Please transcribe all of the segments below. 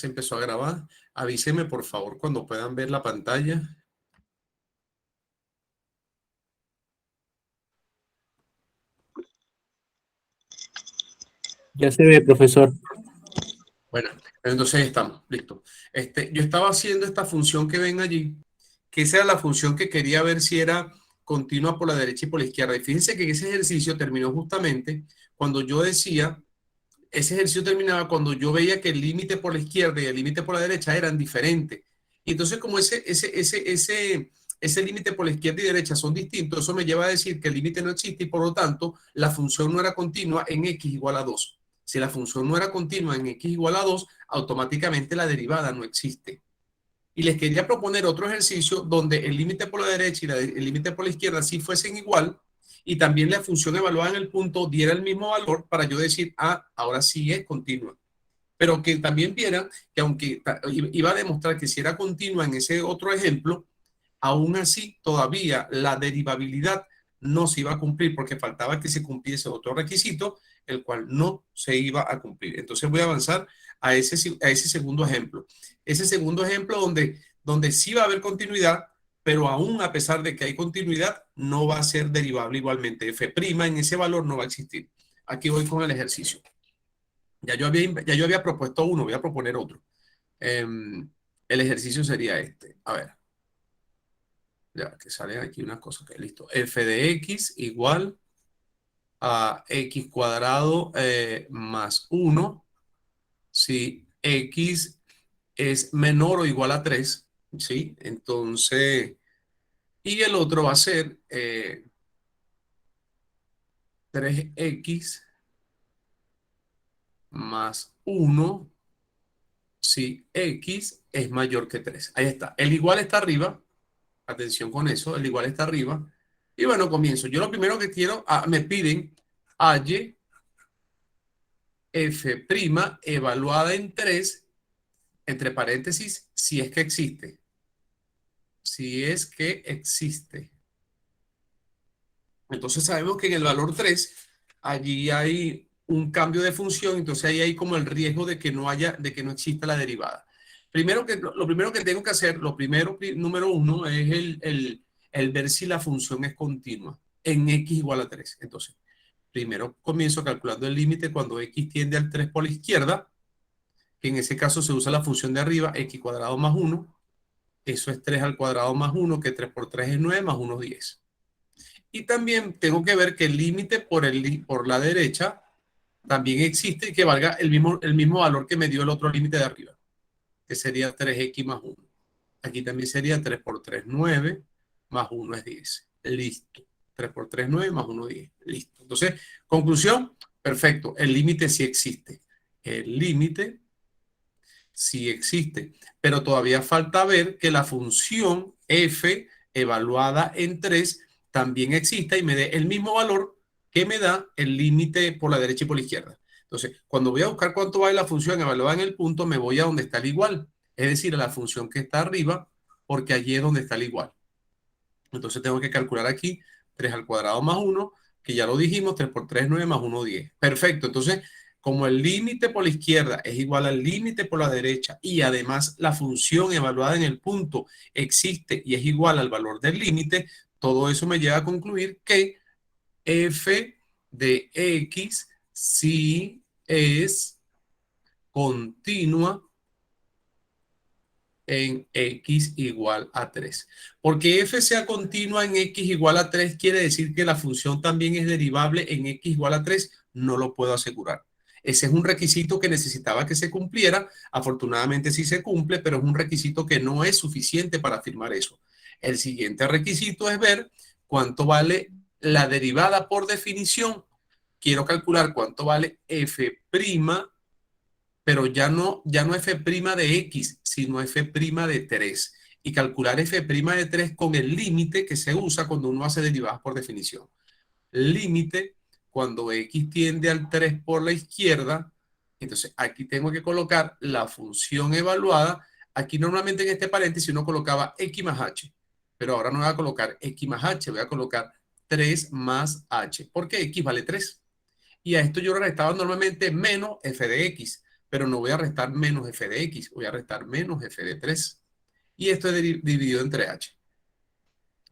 Se empezó a grabar. Avíseme, por favor, cuando puedan ver la pantalla. Ya se ve, profesor. Bueno, entonces estamos, listo. Yo estaba haciendo esta función que ven allí, que esa era la función que quería ver si era continua por la derecha y por la izquierda. Y fíjense que ese ejercicio terminó justamente cuando yo decía, ese ejercicio terminaba cuando yo veía que el límite por la izquierda y el límite por la derecha eran diferentes. Y entonces como ese límite por la izquierda y derecha son distintos, eso me lleva a decir que el límite no existe y por lo tanto la función no era continua en x igual a 2. Si la función no era continua en x igual a 2, automáticamente la derivada no existe. Y les quería proponer otro ejercicio donde el límite por la derecha y el límite por la izquierda sí fuesen igual y también la función evaluada en el punto diera el mismo valor para yo decir, ah, ahora sí es continua. Pero que también vieran que aunque iba a demostrar que si era continua en ese otro ejemplo, aún así todavía la derivabilidad no se iba a cumplir porque faltaba que se cumpliese otro requisito, el cual no se iba a cumplir. Entonces voy a avanzar a ese segundo ejemplo. Ese segundo ejemplo donde sí va a haber continuidad, pero aún a pesar de que hay continuidad, no va a ser derivable igualmente. F' en ese valor no va a existir. Aquí voy con el ejercicio. Ya yo había propuesto uno, voy a proponer otro. El ejercicio sería este. A ver. Ya, que salen aquí unas cosas. Que listo. F de x igual a x cuadrado más 1 si x es menor o igual a 3. ¿Sí? Entonces, y el otro va a ser 3x más 1 si x es mayor que 3. Ahí está. El igual está arriba. Atención con eso. El igual está arriba. Y bueno, comienzo. Yo lo primero que quiero, me piden halle f' evaluada en 3, entre paréntesis, si es que existe. Si es que existe. Entonces sabemos que en el valor 3, allí hay un cambio de función, entonces ahí hay como el riesgo de que no exista la derivada. Lo primero que tengo que hacer, número uno, es el ver si la función es continua en x igual a 3. Entonces, primero comienzo calculando el límite cuando x tiende al 3 por la izquierda, que en ese caso se usa la función de arriba, x cuadrado más 1. Eso es 3 al cuadrado más 1, que 3 por 3 es 9, más 1, 10. Y también tengo que ver que el límite por la derecha también existe y que valga el mismo valor que me dio el otro límite de arriba, que sería 3x más 1. Aquí también sería 3 por 3, 9, más 1 es 10. Listo. 3 por 3, 9, más 1, 10. Listo. Entonces, conclusión, perfecto. El límite sí existe. El límite sí existe, pero todavía falta ver que la función f evaluada en 3 también exista y me dé el mismo valor que me da el límite por la derecha y por la izquierda. Entonces, cuando voy a buscar cuánto vale la función evaluada en el punto, me voy a donde está el igual, es decir, a la función que está arriba, porque allí es donde está el igual. Entonces tengo que calcular aquí 3 al cuadrado más 1, que ya lo dijimos, 3 por 3, 9, más 1, 10. Perfecto, entonces como el límite por la izquierda es igual al límite por la derecha y además la función evaluada en el punto existe y es igual al valor del límite, todo eso me lleva a concluir que f de x sí es continua en x igual a 3. Porque f sea continua en x igual a 3 quiere decir que la función también es derivable en x igual a 3. No lo puedo asegurar. Ese es un requisito que necesitaba que se cumpliera. Afortunadamente sí se cumple, pero es un requisito que no es suficiente para afirmar eso. El siguiente requisito es ver cuánto vale la derivada por definición. Quiero calcular cuánto vale f', pero ya no f' de x, sino f' de 3. Y calcular f' de 3 con el límite que se usa cuando uno hace derivadas por definición. Límite cuando x tiende al 3 por la izquierda. Entonces aquí tengo que colocar la función evaluada. Aquí normalmente en este paréntesis uno colocaba x más h, pero ahora no voy a colocar x más h, voy a colocar 3 más h, porque x vale 3. Y a esto yo le restaba normalmente menos f de x, pero no voy a restar menos f de x, voy a restar menos f de 3. Y esto es dividido entre h.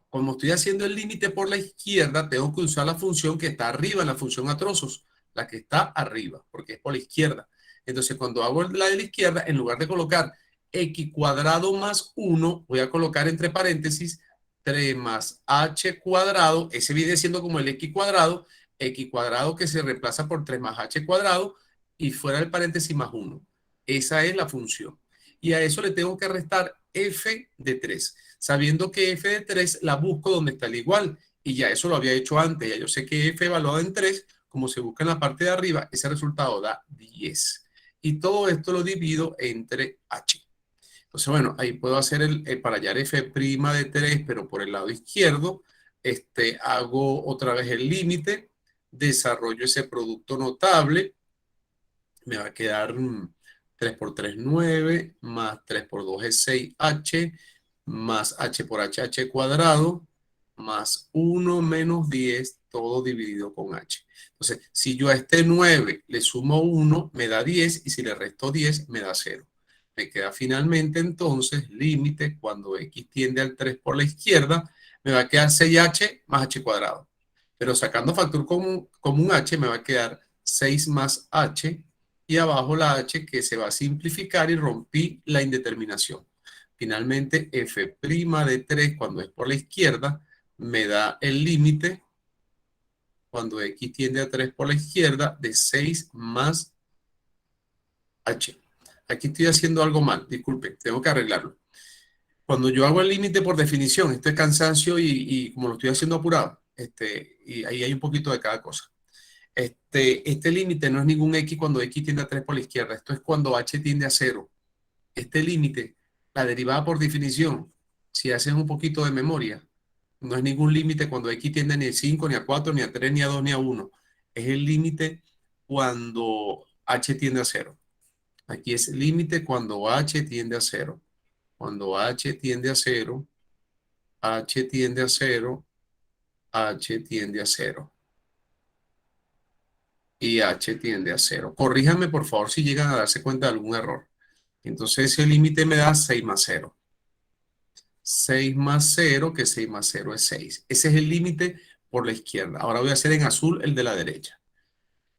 Como estoy haciendo el límite por la izquierda, tengo que usar la función que está arriba en la función a trozos, la que está arriba, porque es por la izquierda. Entonces, cuando hago la de la izquierda, en lugar de colocar x cuadrado más 1, voy a colocar entre paréntesis 3 más h cuadrado. Ese viene siendo como el x cuadrado que se reemplaza por 3 más h cuadrado y fuera del paréntesis más 1. Esa es la función. Y a eso le tengo que restar f de 3, sabiendo que f de 3 la busco donde está el igual. Y ya eso lo había hecho antes. Ya yo sé que f evaluado en 3, como se busca en la parte de arriba, ese resultado da 10. Y todo esto lo divido entre h. Entonces, bueno, ahí puedo hacer para hallar f' de 3, pero por el lado izquierdo, hago otra vez el límite, desarrollo ese producto notable, me va a quedar 3 por 3, 9, más 3 por 2 es 6h, más h por h cuadrado, más 1 menos 10, todo dividido con h. Entonces, si yo a este 9 le sumo 1, me da 10, y si le resto 10, me da 0. Me queda finalmente entonces límite cuando x tiende al 3 por la izquierda, me va a quedar 6h más h cuadrado. Pero sacando factor común h, me va a quedar 6 más h, y abajo la h que se va a simplificar y rompí la indeterminación. Finalmente, f' de 3 cuando es por la izquierda me da el límite cuando x tiende a 3 por la izquierda de 6 más h. Aquí estoy haciendo algo mal, disculpe, tengo que arreglarlo. Cuando yo hago el límite por definición, esto es cansancio y como lo estoy haciendo apurado, y ahí hay un poquito de cada cosa. Este límite no es ningún x cuando x tiende a 3 por la izquierda. Esto es cuando h tiende a 0. Este límite, la derivada por definición, si hacen un poquito de memoria, no es ningún límite cuando x tiende ni a 5, ni a 4, ni a 3, ni a 2, ni a 1. Es el límite cuando h tiende a 0. Aquí es el límite cuando h tiende a 0. Cuando h tiende a 0, h tiende a 0, h tiende a 0. Y h tiende a 0. Corríjanme, por favor, si llegan a darse cuenta de algún error. Entonces, ese límite me da 6 más 0. 6 más 0, que 6 más 0 es 6. Ese es el límite por la izquierda. Ahora voy a hacer en azul el de la derecha.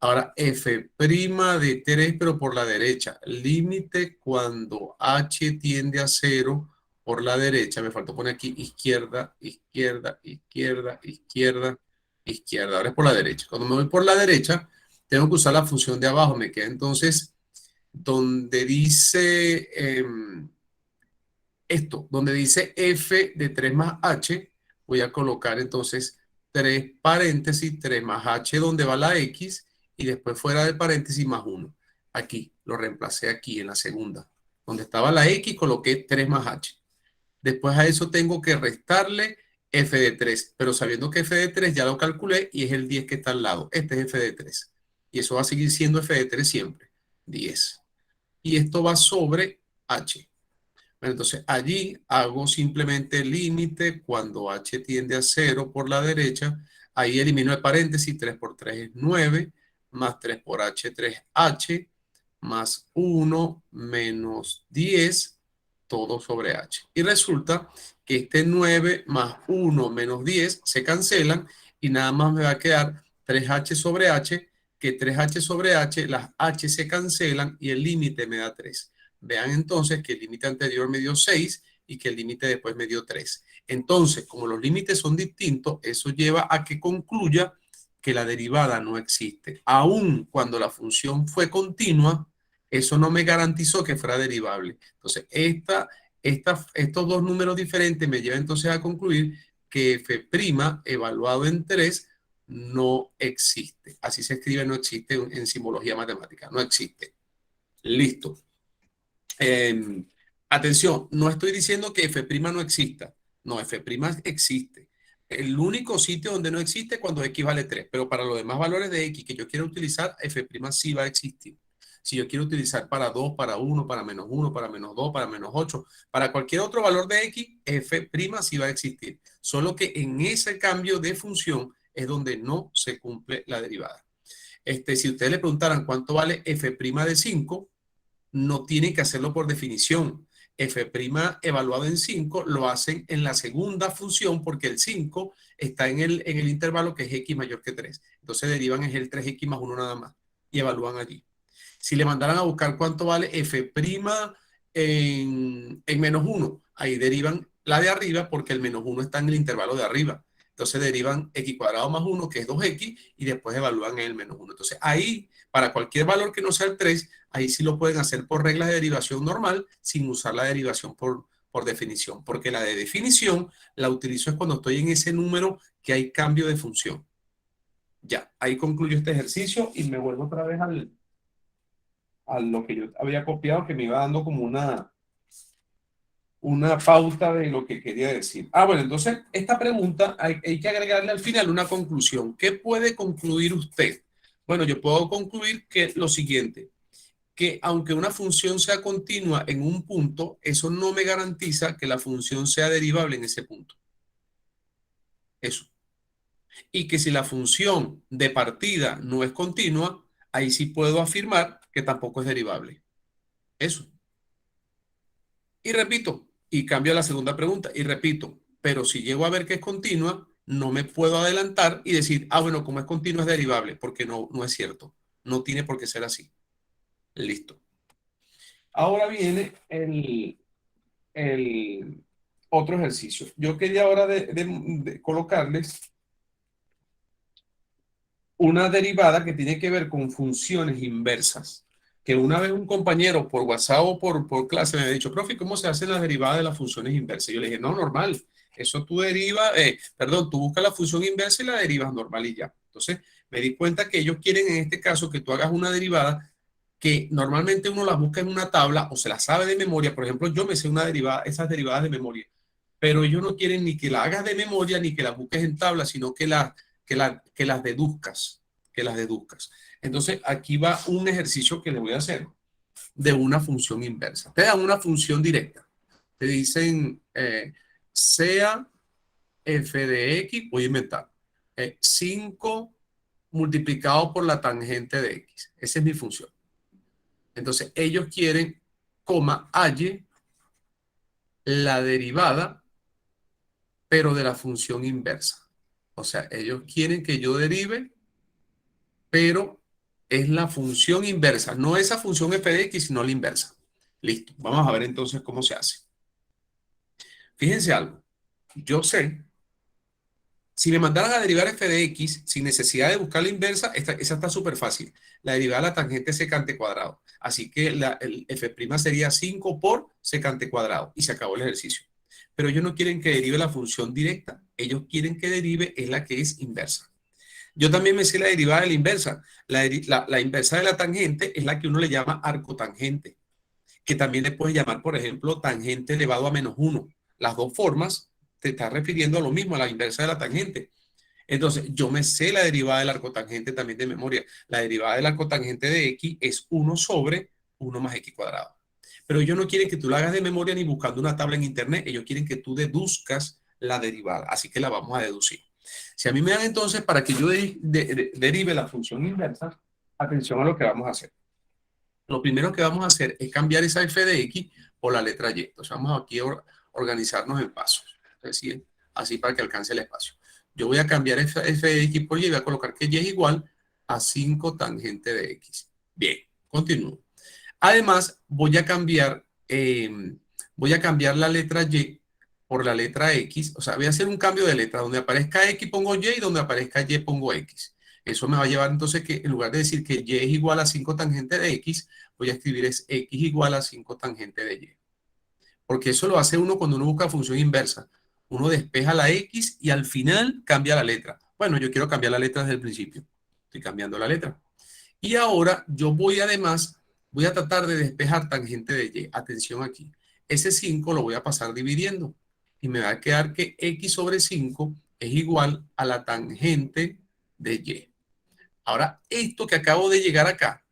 Ahora, f' de 3, pero por la derecha. Límite cuando h tiende a 0 por la derecha. Me faltó poner aquí izquierda, izquierda, izquierda, izquierda, izquierda. Ahora es por la derecha. Cuando me voy por la derecha, tengo que usar la función de abajo. Me queda entonces donde dice donde dice f de 3 más h, voy a colocar entonces 3 paréntesis, 3 más h donde va la x, y después fuera del paréntesis más 1. Aquí, lo reemplacé aquí en la segunda. Donde estaba la x, coloqué 3 más h. Después a eso tengo que restarle f de 3, pero sabiendo que f de 3 ya lo calculé y es el 10 que está al lado. Este es f de 3. Y eso va a seguir siendo f de 3 siempre, 10. Y esto va sobre h. Bueno, entonces allí hago simplemente el límite cuando h tiende a 0 por la derecha. Ahí elimino el paréntesis, 3 por 3 es 9, más 3 por h, 3h, más 1 menos 10, todo sobre h. Y resulta que este 9 más 1 menos 10 se cancelan y nada más me va a quedar 3h sobre h, que 3h sobre h, las h se cancelan y el límite me da 3. Vean entonces que el límite anterior me dio 6 y que el límite después me dio 3. Entonces, como los límites son distintos, eso lleva a que concluya que la derivada no existe. Aun cuando la función fue continua, eso no me garantizó que fuera derivable. Entonces, estos dos números diferentes me llevan entonces a concluir que f' evaluado en 3 no existe. Así se escribe, no existe en simbología matemática, no existe. Listo. Atención, no estoy diciendo que f' no exista. No, f' existe. El único sitio donde no existe es cuando x vale 3, pero para los demás valores de x que yo quiero utilizar, f' sí va a existir. Si yo quiero utilizar para 2, para 1, para menos 1, para menos 2, para menos 8, para cualquier otro valor de x, f' sí va a existir. Solo que en ese cambio de función es donde no se cumple la derivada. Si ustedes le preguntaran cuánto vale f' de 5, no tienen que hacerlo por definición. F' evaluado en 5 lo hacen en la segunda función porque el 5 está en el intervalo que es x mayor que 3. Entonces derivan es el 3x más 1 nada más y evalúan allí. Si le mandaran a buscar cuánto vale F' en menos 1, ahí derivan la de arriba porque el menos 1 está en el intervalo de arriba. Entonces derivan x cuadrado más 1, que es 2x, y después evalúan en el menos 1. Entonces ahí, para cualquier valor que no sea el 3, ahí sí lo pueden hacer por reglas de derivación normal, sin usar la derivación por definición. Porque la de definición la utilizo es cuando estoy en ese número que hay cambio de función. Ya, ahí concluyo este ejercicio y me vuelvo otra vez a lo que yo había copiado, que me iba dando como una pauta de lo que quería decir. Bueno, entonces esta pregunta hay que agregarle al final una conclusión. ¿Qué puede concluir usted? Bueno, yo puedo concluir que lo siguiente, que aunque una función sea continua en un punto, eso no me garantiza que la función sea derivable en ese punto. Eso. Y que si la función de partida no es continua, ahí sí puedo afirmar que tampoco es derivable. Eso. Y repito, y cambio a la segunda pregunta, y repito, pero si llego a ver que es continua, no me puedo adelantar y decir, bueno, como es continua es derivable, porque no es cierto. No tiene por qué ser así. Listo. Ahora viene el otro ejercicio. Yo quería ahora de colocarles una derivada que tiene que ver con funciones inversas. Que una vez un compañero por WhatsApp o por clase me ha dicho, profe, ¿cómo se hacen las derivadas de las funciones inversas? Yo le dije, no, normal. Eso tú derivas, tú buscas la función inversa y la derivas normal y ya. Entonces, me di cuenta que ellos quieren en este caso que tú hagas una derivada que normalmente uno la busca en una tabla o se la sabe de memoria. Por ejemplo, yo me sé una derivada, esas derivadas de memoria, pero ellos no quieren ni que la hagas de memoria ni que la busques en tabla, sino que las deduzcas, que las deduzcas. Entonces, aquí va un ejercicio que le voy a hacer de una función inversa. Te dan una función directa. Te dicen, sea f de x, voy a inventar, 5 multiplicado por la tangente de x. Esa es mi función. Entonces, ellos quieren, halle la derivada, pero de la función inversa. O sea, ellos quieren que yo derive, pero es la función inversa, no esa función f de x, sino la inversa. Listo, vamos a ver entonces cómo se hace. Fíjense algo, yo sé, si me mandaran a derivar f de x sin necesidad de buscar la inversa, esa está súper fácil. La derivada de la tangente secante cuadrado. Así que el f' sería 5 por secante cuadrado y se acabó el ejercicio. Pero ellos no quieren que derive la función directa, ellos quieren que derive es la que es inversa. Yo también me sé la derivada de la inversa. La inversa de la tangente es la que uno le llama arcotangente, que también le puedes llamar, por ejemplo, tangente elevado a menos 1. Las dos formas te está refiriendo a lo mismo, a la inversa de la tangente. Entonces, yo me sé la derivada del arcotangente también de memoria. La derivada del arcotangente de x es 1 sobre 1 más x cuadrado. Pero ellos no quieren que tú la hagas de memoria ni buscando una tabla en internet. Ellos quieren que tú deduzcas la derivada. Así que la vamos a deducir. Si a mí me dan entonces para que yo derive la función inversa, atención a lo que vamos a hacer. Lo primero que vamos a hacer es cambiar esa f de x por la letra y. Entonces vamos aquí a organizarnos en pasos. Entonces, así para que alcance el espacio. Yo voy a cambiar f de x por y y voy a colocar que y es igual a 5 tangente de x. Bien, continúo. Además, voy a cambiar la letra y por la letra x. O sea, voy a hacer un cambio de letra. Donde aparezca x pongo y y donde aparezca y pongo x. Eso me va a llevar entonces que en lugar de decir que y es igual a 5 tangente de x, voy a escribir es x igual a 5 tangente de y. Porque eso lo hace uno cuando uno busca función inversa. Uno despeja la x y al final cambia la letra. Bueno, yo quiero cambiar la letra desde el principio. Estoy cambiando la letra. Y ahora yo voy a tratar de despejar tangente de y. Atención aquí. Ese 5 lo voy a pasar dividiendo. Y me va a quedar que x sobre 5 es igual a la tangente de y. Ahora, esto que acabo de llegar acá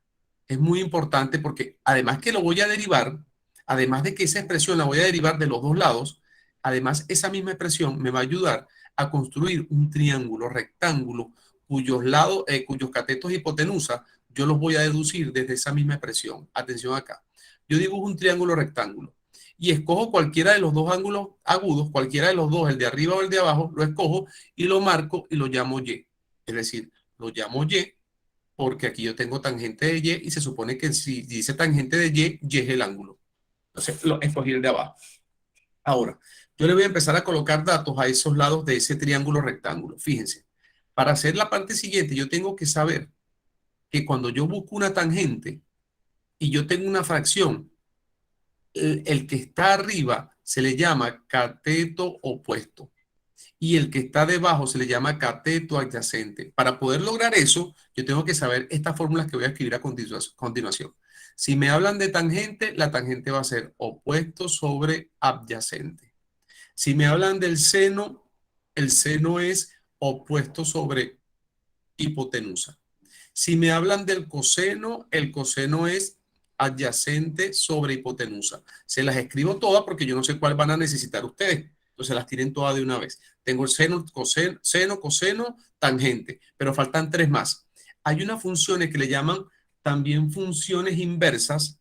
es muy importante porque además que lo voy a derivar, además de que esa expresión la voy a derivar de los dos lados, además esa misma expresión me va a ayudar a construir un triángulo rectángulo cuyos lados, cuyos catetos y hipotenusa, yo los voy a deducir desde esa misma expresión. Atención acá. yo dibujo un triángulo rectángulo y escojo cualquiera de los dos ángulos agudos, cualquiera de los dos, el de arriba o el de abajo, lo escojo y lo marco y lo llamo Y. Es decir, lo llamo Y porque aquí yo tengo tangente de Y y se supone que si dice tangente de Y es el ángulo. Entonces, lo escogí el de abajo. Ahora, yo le voy a empezar a colocar datos a esos lados de ese triángulo rectángulo. Fíjense, para hacer la parte siguiente, yo tengo que saber que cuando yo busco una tangente y yo tengo una fracción, el que está arriba se le llama cateto opuesto y el que está debajo se le llama cateto adyacente. Para poder lograr eso, yo tengo que saber estas fórmulas que voy a escribir a continuación. Si me hablan de tangente, la tangente va a ser opuesto sobre adyacente. Si me hablan del seno, el seno es opuesto sobre hipotenusa. Si me hablan del coseno, el coseno es adyacente sobre hipotenusa. Se las escribo todas porque yo no sé cuál van a necesitar ustedes. Entonces las tienen todas de una vez. Tengo el seno, coseno, tangente, pero faltan tres más. Hay unas funciones que le llaman también funciones inversas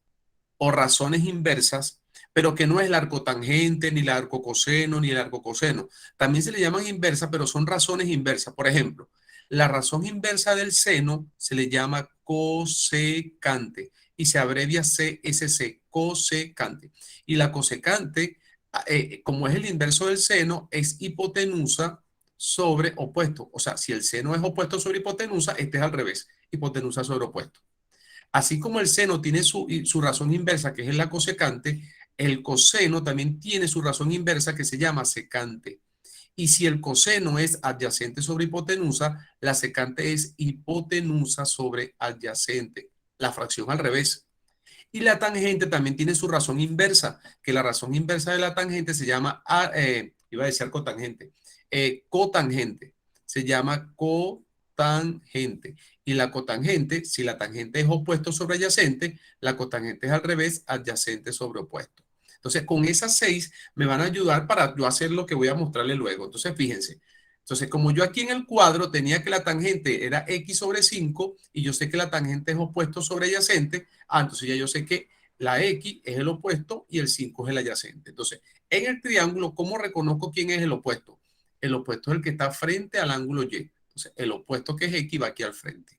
o razones inversas, pero que no es el arcotangente, ni el arcocoseno, ni el arcocoseno. También se le llaman inversas, pero son razones inversas. Por ejemplo, la razón inversa del seno se le llama cosecante y se abrevia CSC, cosecante. Y la cosecante, como es el inverso del seno, es hipotenusa sobre opuesto. O sea, si el seno es opuesto sobre hipotenusa, este es al revés, hipotenusa sobre opuesto. Así como el seno tiene su razón inversa, que es la cosecante, el coseno también tiene su razón inversa, que se llama secante. Y si el coseno es adyacente sobre hipotenusa, la secante es hipotenusa sobre adyacente. La fracción al revés. Y la tangente también tiene su razón inversa, que la razón inversa de la tangente se llama, iba a decir cotangente, cotangente. Se llama cotangente. Y la cotangente, si la tangente es opuesto sobre adyacente, la cotangente es al revés, adyacente sobre opuesto. Entonces, con esas seis me van a ayudar para yo hacer lo que voy a mostrarle luego. Entonces, fíjense. Entonces, como yo aquí en el cuadro tenía que la tangente era x sobre 5 y yo sé que la tangente es opuesto sobre adyacente, entonces ya yo sé que la x es el opuesto y el 5 es el adyacente. Entonces, en el triángulo, ¿cómo reconozco quién es el opuesto? El opuesto es el que está frente al ángulo y. Entonces, el opuesto que es x va aquí al frente.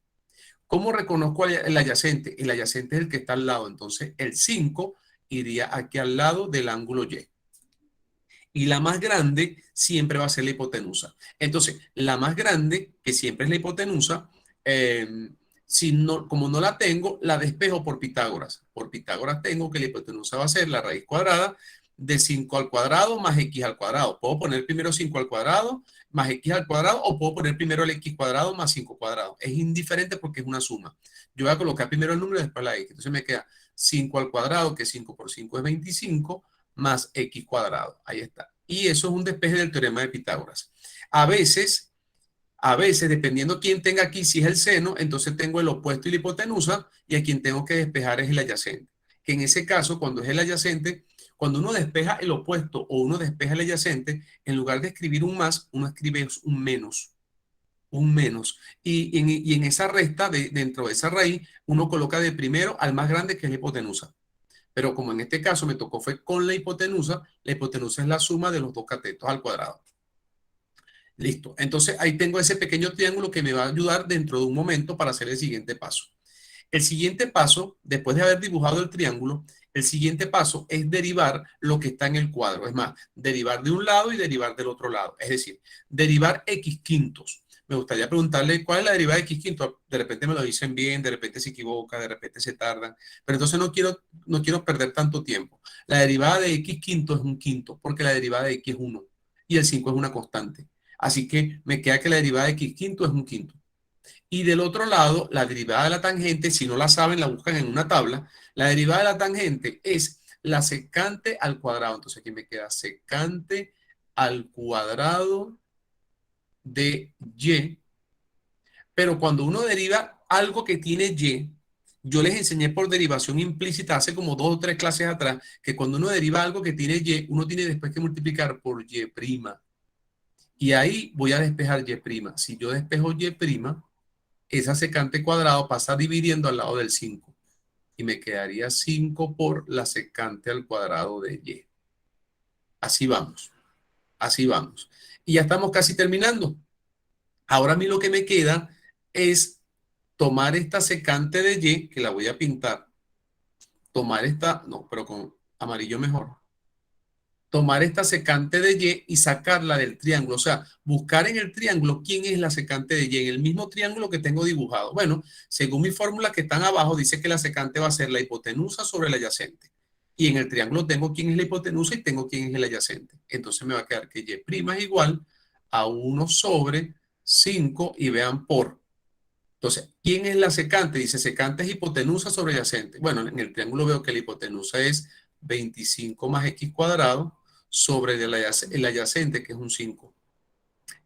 ¿Cómo reconozco el adyacente? El adyacente es el que está al lado. Entonces, el 5 iría aquí al lado del ángulo y. Y la más grande siempre va a ser la hipotenusa. Entonces, la más grande, que siempre es la hipotenusa, si no, como no la tengo, la despejo por Pitágoras. Por Pitágoras tengo que la hipotenusa va a ser la raíz cuadrada de 5 al cuadrado más x al cuadrado. Puedo poner primero 5 al cuadrado más x al cuadrado o puedo poner primero el x cuadrado más 5 cuadrado. Es indiferente porque es una suma. Yo voy a colocar primero el número y después la x. Entonces me queda 5 al cuadrado, que 5 por 5 es 25, más x cuadrado. Ahí está. Y eso es un despeje del teorema de Pitágoras. A veces, dependiendo quién tenga aquí, si es el seno, entonces tengo el opuesto y la hipotenusa, y a quien tengo que despejar es el adyacente. Que en ese caso, cuando es el adyacente, cuando uno despeja el opuesto o uno despeja el adyacente, en lugar de escribir un más, uno escribe un menos. Un menos. Y en esa resta, dentro de esa raíz, uno coloca de primero al más grande, que es la hipotenusa. Pero como en este caso me tocó fue con la hipotenusa es la suma de los dos catetos al cuadrado. Listo. Entonces ahí tengo ese pequeño triángulo que me va a ayudar dentro de un momento para hacer el siguiente paso. El siguiente paso, después de haber dibujado el triángulo, el siguiente paso es derivar lo que está en el cuadro. Es más, derivar de un lado y derivar del otro lado. Es decir, derivar x quintos. Me gustaría preguntarle cuál es la derivada de x quinto. De repente me lo dicen bien, de repente se equivoca, de repente se tardan. Pero entonces no quiero perder tanto tiempo. La derivada de x quinto es un quinto, porque la derivada de x es 1 y el 5 es una constante. Así que me queda que la derivada de x quinto es un quinto. Y del otro lado, la derivada de la tangente, si no la saben, la buscan en una tabla. La derivada de la tangente es la secante al cuadrado. Entonces aquí me queda secante al cuadrado de y. Pero cuando uno deriva algo que tiene y, yo les enseñé por derivación implícita hace como 2 o 3 clases atrás, que cuando uno deriva algo que tiene y, uno tiene después que multiplicar por y'. Y ahí voy a despejar y'. Si yo despejo y', esa secante cuadrado pasa dividiendo al lado del 5. y me quedaría 5 por la secante al cuadrado de y. Así vamos, así vamos. Y ya estamos casi terminando. Ahora a mí lo que me queda es tomar esta secante de y, que la voy a pintar, tomar esta, no, pero con amarillo mejor, tomar esta secante de y y sacarla del triángulo, o sea, buscar en el triángulo quién es la secante de y, en el mismo triángulo que tengo dibujado. Bueno, según mis fórmulas que están abajo, dice que la secante va a ser la hipotenusa sobre el adyacente. Y en el triángulo tengo quién es la hipotenusa y tengo quién es el adyacente. Entonces me va a quedar que y' es igual a 1 sobre 5 y vean por. Entonces, ¿quién es la secante? Dice, secante es hipotenusa sobre adyacente. Bueno, en el triángulo veo que la hipotenusa es 25 más x cuadrado sobre el adyacente, que es un 5.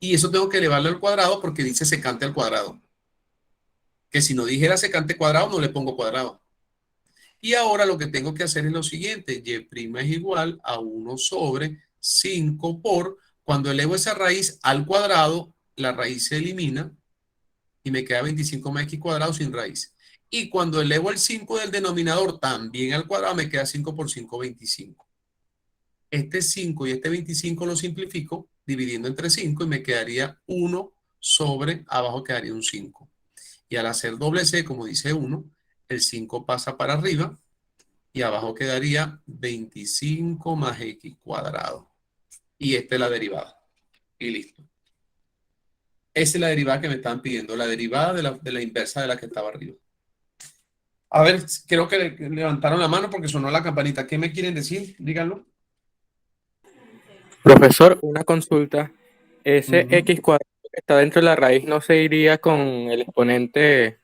Y eso tengo que elevarlo al cuadrado porque dice secante al cuadrado. Que si no dijera secante cuadrado, no le pongo cuadrado. Y ahora lo que tengo que hacer es lo siguiente. Y' es igual a 1 sobre 5 por, cuando elevo esa raíz al cuadrado, la raíz se elimina y me queda 25 más x cuadrado sin raíz. Y cuando elevo el 5 del denominador también al cuadrado, me queda 5 por 5, 25. Este 5 y este 25 lo simplifico dividiendo entre 5 y me quedaría 1 sobre, abajo quedaría un 5. Y al hacer doble C, como dice 1, el 5 pasa para arriba y abajo quedaría 25 más x cuadrado. Y esta es la derivada. Y listo. Esa es la derivada que me estaban pidiendo, la derivada de la inversa de la que estaba arriba. A ver, creo que levantaron la mano porque sonó la campanita. ¿Qué me quieren decir? Díganlo. Profesor, una consulta. Ese Ujú. x cuadrado que está dentro de la raíz no se iría con el exponente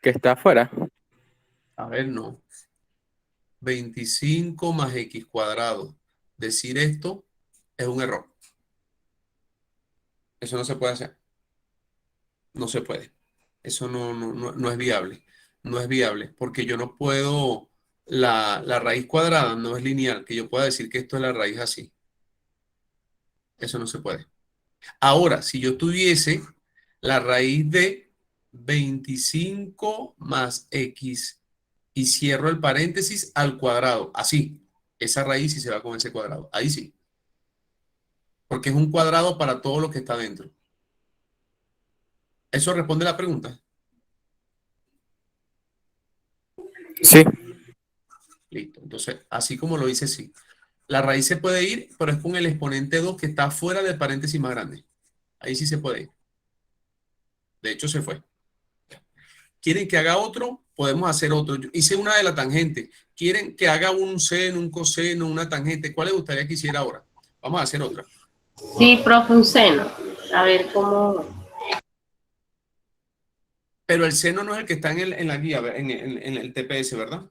que está afuera. A ver, no. 25 más x cuadrado. Decir esto es un error. Eso no se puede hacer. No se puede. Eso no es viable. No es viable porque yo no puedo, la raíz cuadrada no es lineal, que yo pueda decir que esto es la raíz así. Eso no se puede. Ahora, si yo tuviese la raíz de 25 más x y cierro el paréntesis al cuadrado, así, esa raíz sí se va con ese cuadrado, ahí sí, porque es un cuadrado para todo lo que está dentro. ¿Eso responde la pregunta? Sí. Listo, entonces, así como lo hice, sí. La raíz se puede ir, pero es con el exponente 2 que está fuera del paréntesis más grande. Ahí sí se puede ir. De hecho, se fue. ¿Quieren que haga otro? Podemos hacer otro. Yo hice una de la tangente. ¿Quieren que haga un seno, un coseno, una tangente? ¿Cuál les gustaría que hiciera ahora? Vamos a hacer otra. Sí, profe, un seno. A ver cómo. Pero el seno no es el que está en la guía, en el TPS, ¿verdad?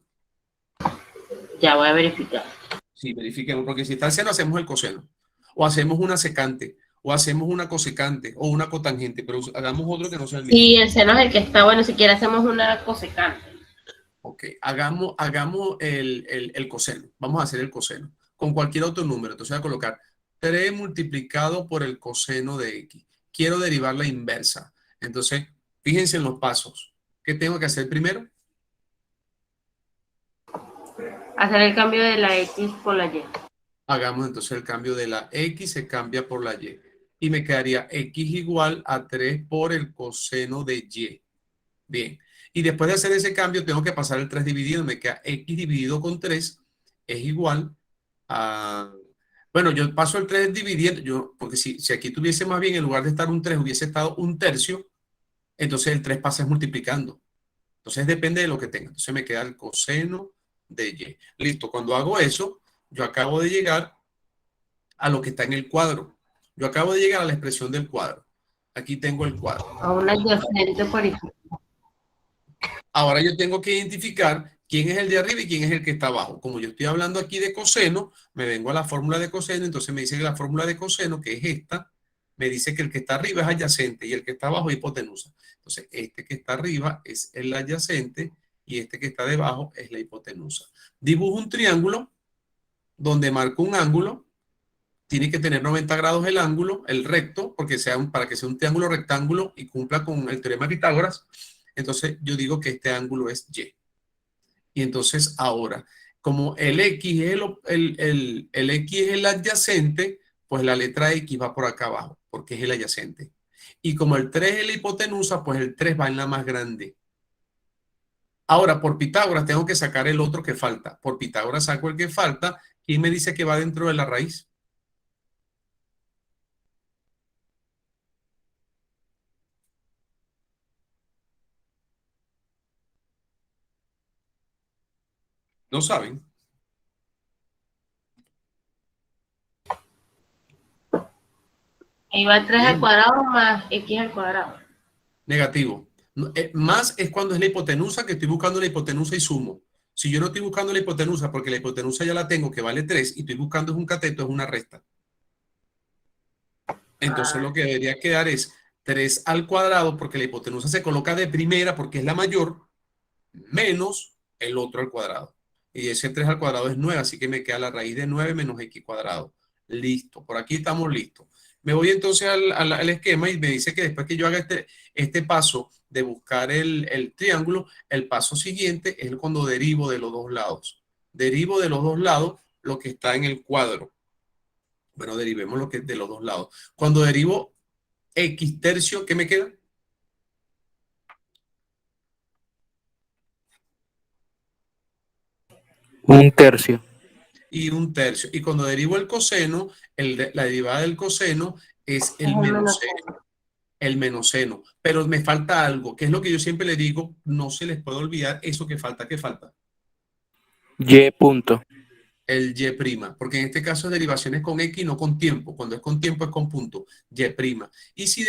Ya voy a verificar. Sí, verifiquemos, porque si está el seno, hacemos el coseno. O hacemos una secante, o hacemos una cosecante, o una cotangente, pero hagamos otro que no sea el mismo. Sí, el seno es el que está bueno. Si quieres, hacemos una cosecante. Ok, hagamos el coseno. Vamos a hacer el coseno con cualquier otro número. Entonces voy a colocar 3 multiplicado por el coseno de x. Quiero derivar la inversa. Entonces, fíjense en los pasos. ¿Qué tengo que hacer primero? Hacer el cambio de la X por la Y. Hagamos entonces el cambio de la x, se cambia por la y. Y me quedaría x igual a 3 por el coseno de y. Bien. Y después de hacer ese cambio, tengo que pasar el 3 dividido. Me queda x dividido con 3 es igual a... Bueno, yo paso el 3 dividiendo, porque si aquí tuviese más bien, en lugar de estar un 3 hubiese estado un tercio, entonces el 3 pasa multiplicando. Entonces depende de lo que tenga. Entonces me queda el coseno de y. Listo, cuando hago eso, yo acabo de llegar a lo que está en el cuadro. Yo acabo de llegar a la expresión del cuadro. Aquí tengo el cuadro. A un adyacente por aquí. Ahora yo tengo que identificar quién es el de arriba y quién es el que está abajo. Como yo estoy hablando aquí de coseno, me vengo a la fórmula de coseno, entonces me dice que la fórmula de coseno, que es esta, me dice que el que está arriba es adyacente y el que está abajo es hipotenusa. Entonces, este que está arriba es el adyacente y este que está debajo es la hipotenusa. Dibujo un triángulo donde marco un ángulo. Tiene que tener 90 grados el ángulo, el recto, porque para que sea un triángulo rectángulo y cumpla con el teorema de Pitágoras. Entonces yo digo que este ángulo es Y. Y entonces ahora, como el X es el X es el adyacente, pues la letra X va por acá abajo, porque es el adyacente. Y como el 3 es la hipotenusa, pues el 3 va en la más grande. Ahora, por Pitágoras tengo que sacar el otro que falta. Por Pitágoras saco el que falta. ¿Quién me dice que va dentro de la raíz? No saben. Ahí va 3 al Bien. cuadrado más x al cuadrado. Negativo. Más es cuando es la hipotenusa, que estoy buscando la hipotenusa y sumo. Si yo no estoy buscando la hipotenusa porque la hipotenusa ya la tengo, que vale 3, y estoy buscando es un cateto, es una resta. Entonces lo que debería quedar es 3 al cuadrado, porque la hipotenusa se coloca de primera porque es la mayor, menos el otro al cuadrado. Y ese 3 al cuadrado es 9, así que me queda la raíz de 9 menos x cuadrado. Listo, por aquí estamos listos. Me voy entonces al esquema y me dice que después que yo haga este paso de buscar el triángulo, el paso siguiente es cuando derivo de los dos lados. Derivo de los dos lados lo que está en el cuadro. Bueno, derivemos lo que es de los dos lados. Cuando derivo x tercio, ¿qué me queda? Un tercio. Y un tercio. Y cuando derivo el coseno, la derivada del coseno es Es el el menos menos seno. El menos seno. Pero me falta algo, que es lo que yo siempre le digo, no se les puede olvidar eso que falta. ¿Qué falta? Y punto. El y', porque en este caso es derivaciones con x, no con tiempo. Cuando es con tiempo es con punto, y'. Y si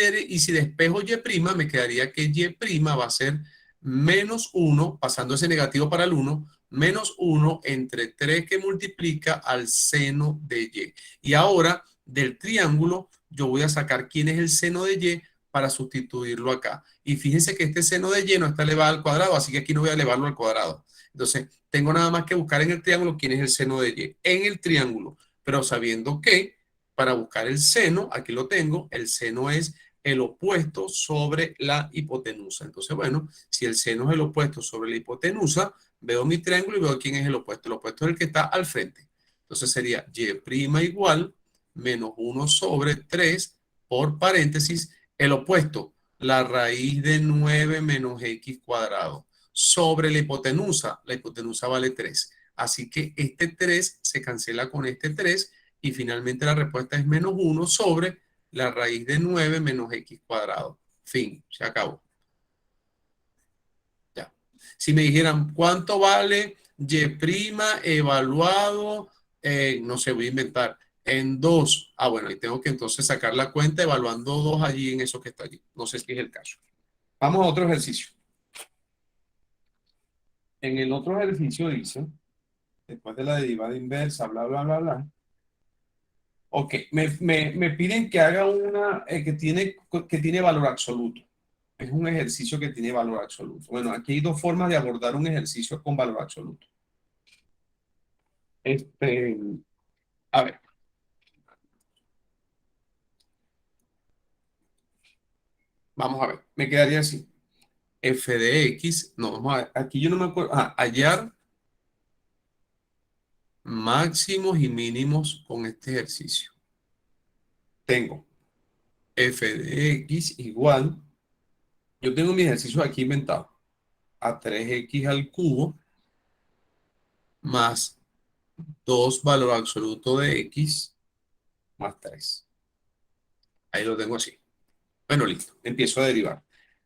despejo y', me quedaría que y' va a ser menos 1, pasando ese negativo para el 1, menos 1 entre 3 que multiplica al seno de y. Y ahora, del triángulo, yo voy a sacar quién es el seno de y para sustituirlo acá. Y fíjense que este seno de y no está elevado al cuadrado, así que aquí no voy a elevarlo al cuadrado. Entonces, tengo nada más que buscar en el triángulo quién es el seno de y. En el triángulo, pero sabiendo que para buscar el seno, aquí lo tengo, el seno es el opuesto sobre la hipotenusa. Entonces, bueno, si el seno es el opuesto sobre la hipotenusa, veo mi triángulo y veo quién es el opuesto. El opuesto es el que está al frente. Entonces sería y' igual menos 1 sobre 3 por paréntesis, el opuesto, la raíz de 9 menos x cuadrado sobre la hipotenusa vale 3. Así que este 3 se cancela con este 3 y finalmente la respuesta es menos 1 sobre la raíz de 9 menos x cuadrado. Fin, se acabó. Ya. Si me dijeran, ¿cuánto vale y' evaluado? No sé, voy a inventar. En 2. Ah, bueno, y tengo que entonces sacar la cuenta evaluando 2 allí en eso que está allí. No sé si es el caso. Vamos a otro ejercicio. En el otro ejercicio dice, después de la derivada inversa, bla, bla, bla, bla. Ok, me piden que haga una que tiene valor absoluto. Es un ejercicio que tiene valor absoluto. Bueno, aquí hay dos formas de abordar un ejercicio con valor absoluto. A ver. Vamos a ver, me quedaría así. F de X, no, vamos a ver, aquí yo no me acuerdo. Hallar máximos y mínimos con este ejercicio. Tengo F de X igual, yo tengo mi ejercicio aquí inventado, a 3x al cubo más 2 valor absoluto de x más 3. Ahí lo tengo así. Bueno, listo. Empiezo a derivar.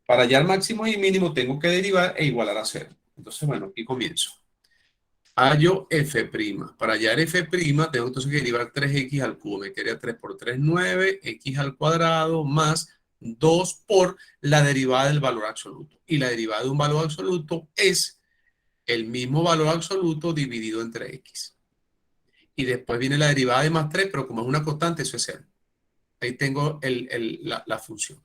Para hallar máximos y mínimos tengo que derivar e igualar a 0. Entonces, bueno, aquí comienzo. Hallo f'. Para hallar f', tengo entonces que derivar 3x al cubo. Me quedaría 3 por 3, 9, x al cuadrado más 2 por la derivada del valor absoluto. Y la derivada de un valor absoluto es el mismo valor absoluto dividido entre x. Y después viene la derivada de más 3, pero como es una constante, eso es 0. Ahí tengo la función.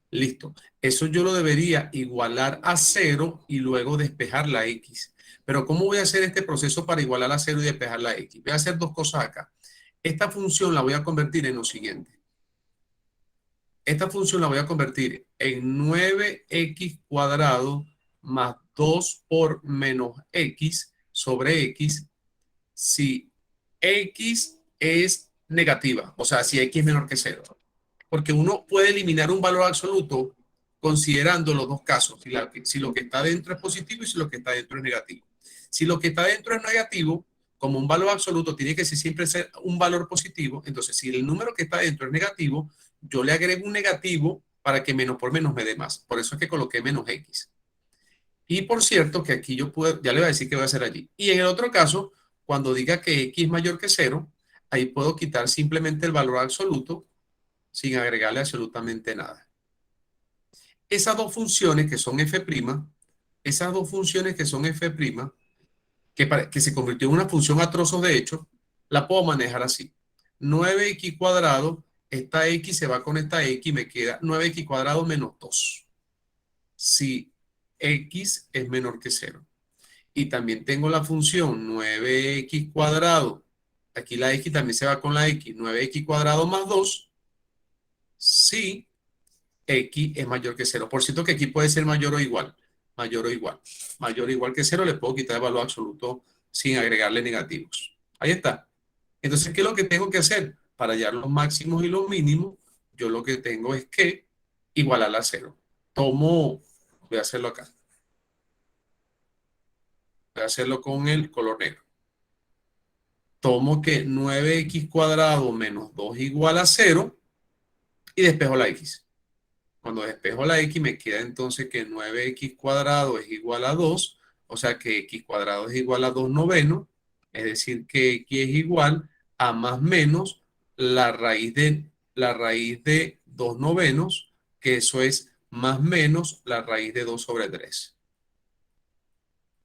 Listo. Eso yo lo debería igualar a 0 y luego despejar la x. Pero ¿cómo voy a hacer este proceso para igualar a 0 y despejar la x? Voy a hacer dos cosas acá. Esta función la voy a convertir en lo siguiente. Esta función la voy a convertir en 9x cuadrado más 2 por menos x sobre x si x es negativa, o sea, si x es menor que 0. Porque uno puede eliminar un valor absoluto considerando los dos casos, si lo que está dentro es positivo y si lo que está dentro es negativo. Si lo que está dentro es negativo, como un valor absoluto tiene que siempre ser un valor positivo, entonces si el número que está dentro es negativo, yo le agrego un negativo para que menos por menos me dé más. Por eso es que coloqué menos x. Y por cierto, que aquí yo puedo, ya le voy a decir qué voy a hacer allí. Y en el otro caso, cuando diga que x es mayor que 0, ahí puedo quitar simplemente el valor absoluto sin agregarle absolutamente nada. Esas dos funciones que son f', esas dos funciones que son f', que se convirtió en una función a trozos de hecho, la puedo manejar así. 9x cuadrado, esta x se va con esta x y me queda 9x cuadrado menos 2. Si x es menor que 0. Y también tengo la función 9x cuadrado. Aquí la x también se va con la x. 9x cuadrado más 2. Si x es mayor que 0. Por cierto que aquí puede ser mayor o igual. Mayor o igual. Mayor o igual que 0. Le puedo quitar el valor absoluto sin agregarle negativos. Ahí está. Entonces, ¿qué es lo que tengo que hacer? Para hallar los máximos y los mínimos, yo lo que tengo es que igualar a 0. Voy a hacerlo acá. Voy a hacerlo con el color negro. Tomo que 9x cuadrado menos 2 igual a 0 y despejo la x. Cuando despejo la x me queda entonces que 9x cuadrado es igual a 2, o sea que x cuadrado es igual a 2 novenos, es decir que x es igual a más menos la raíz de 2 novenos, que eso es más menos la raíz de 2 sobre 3.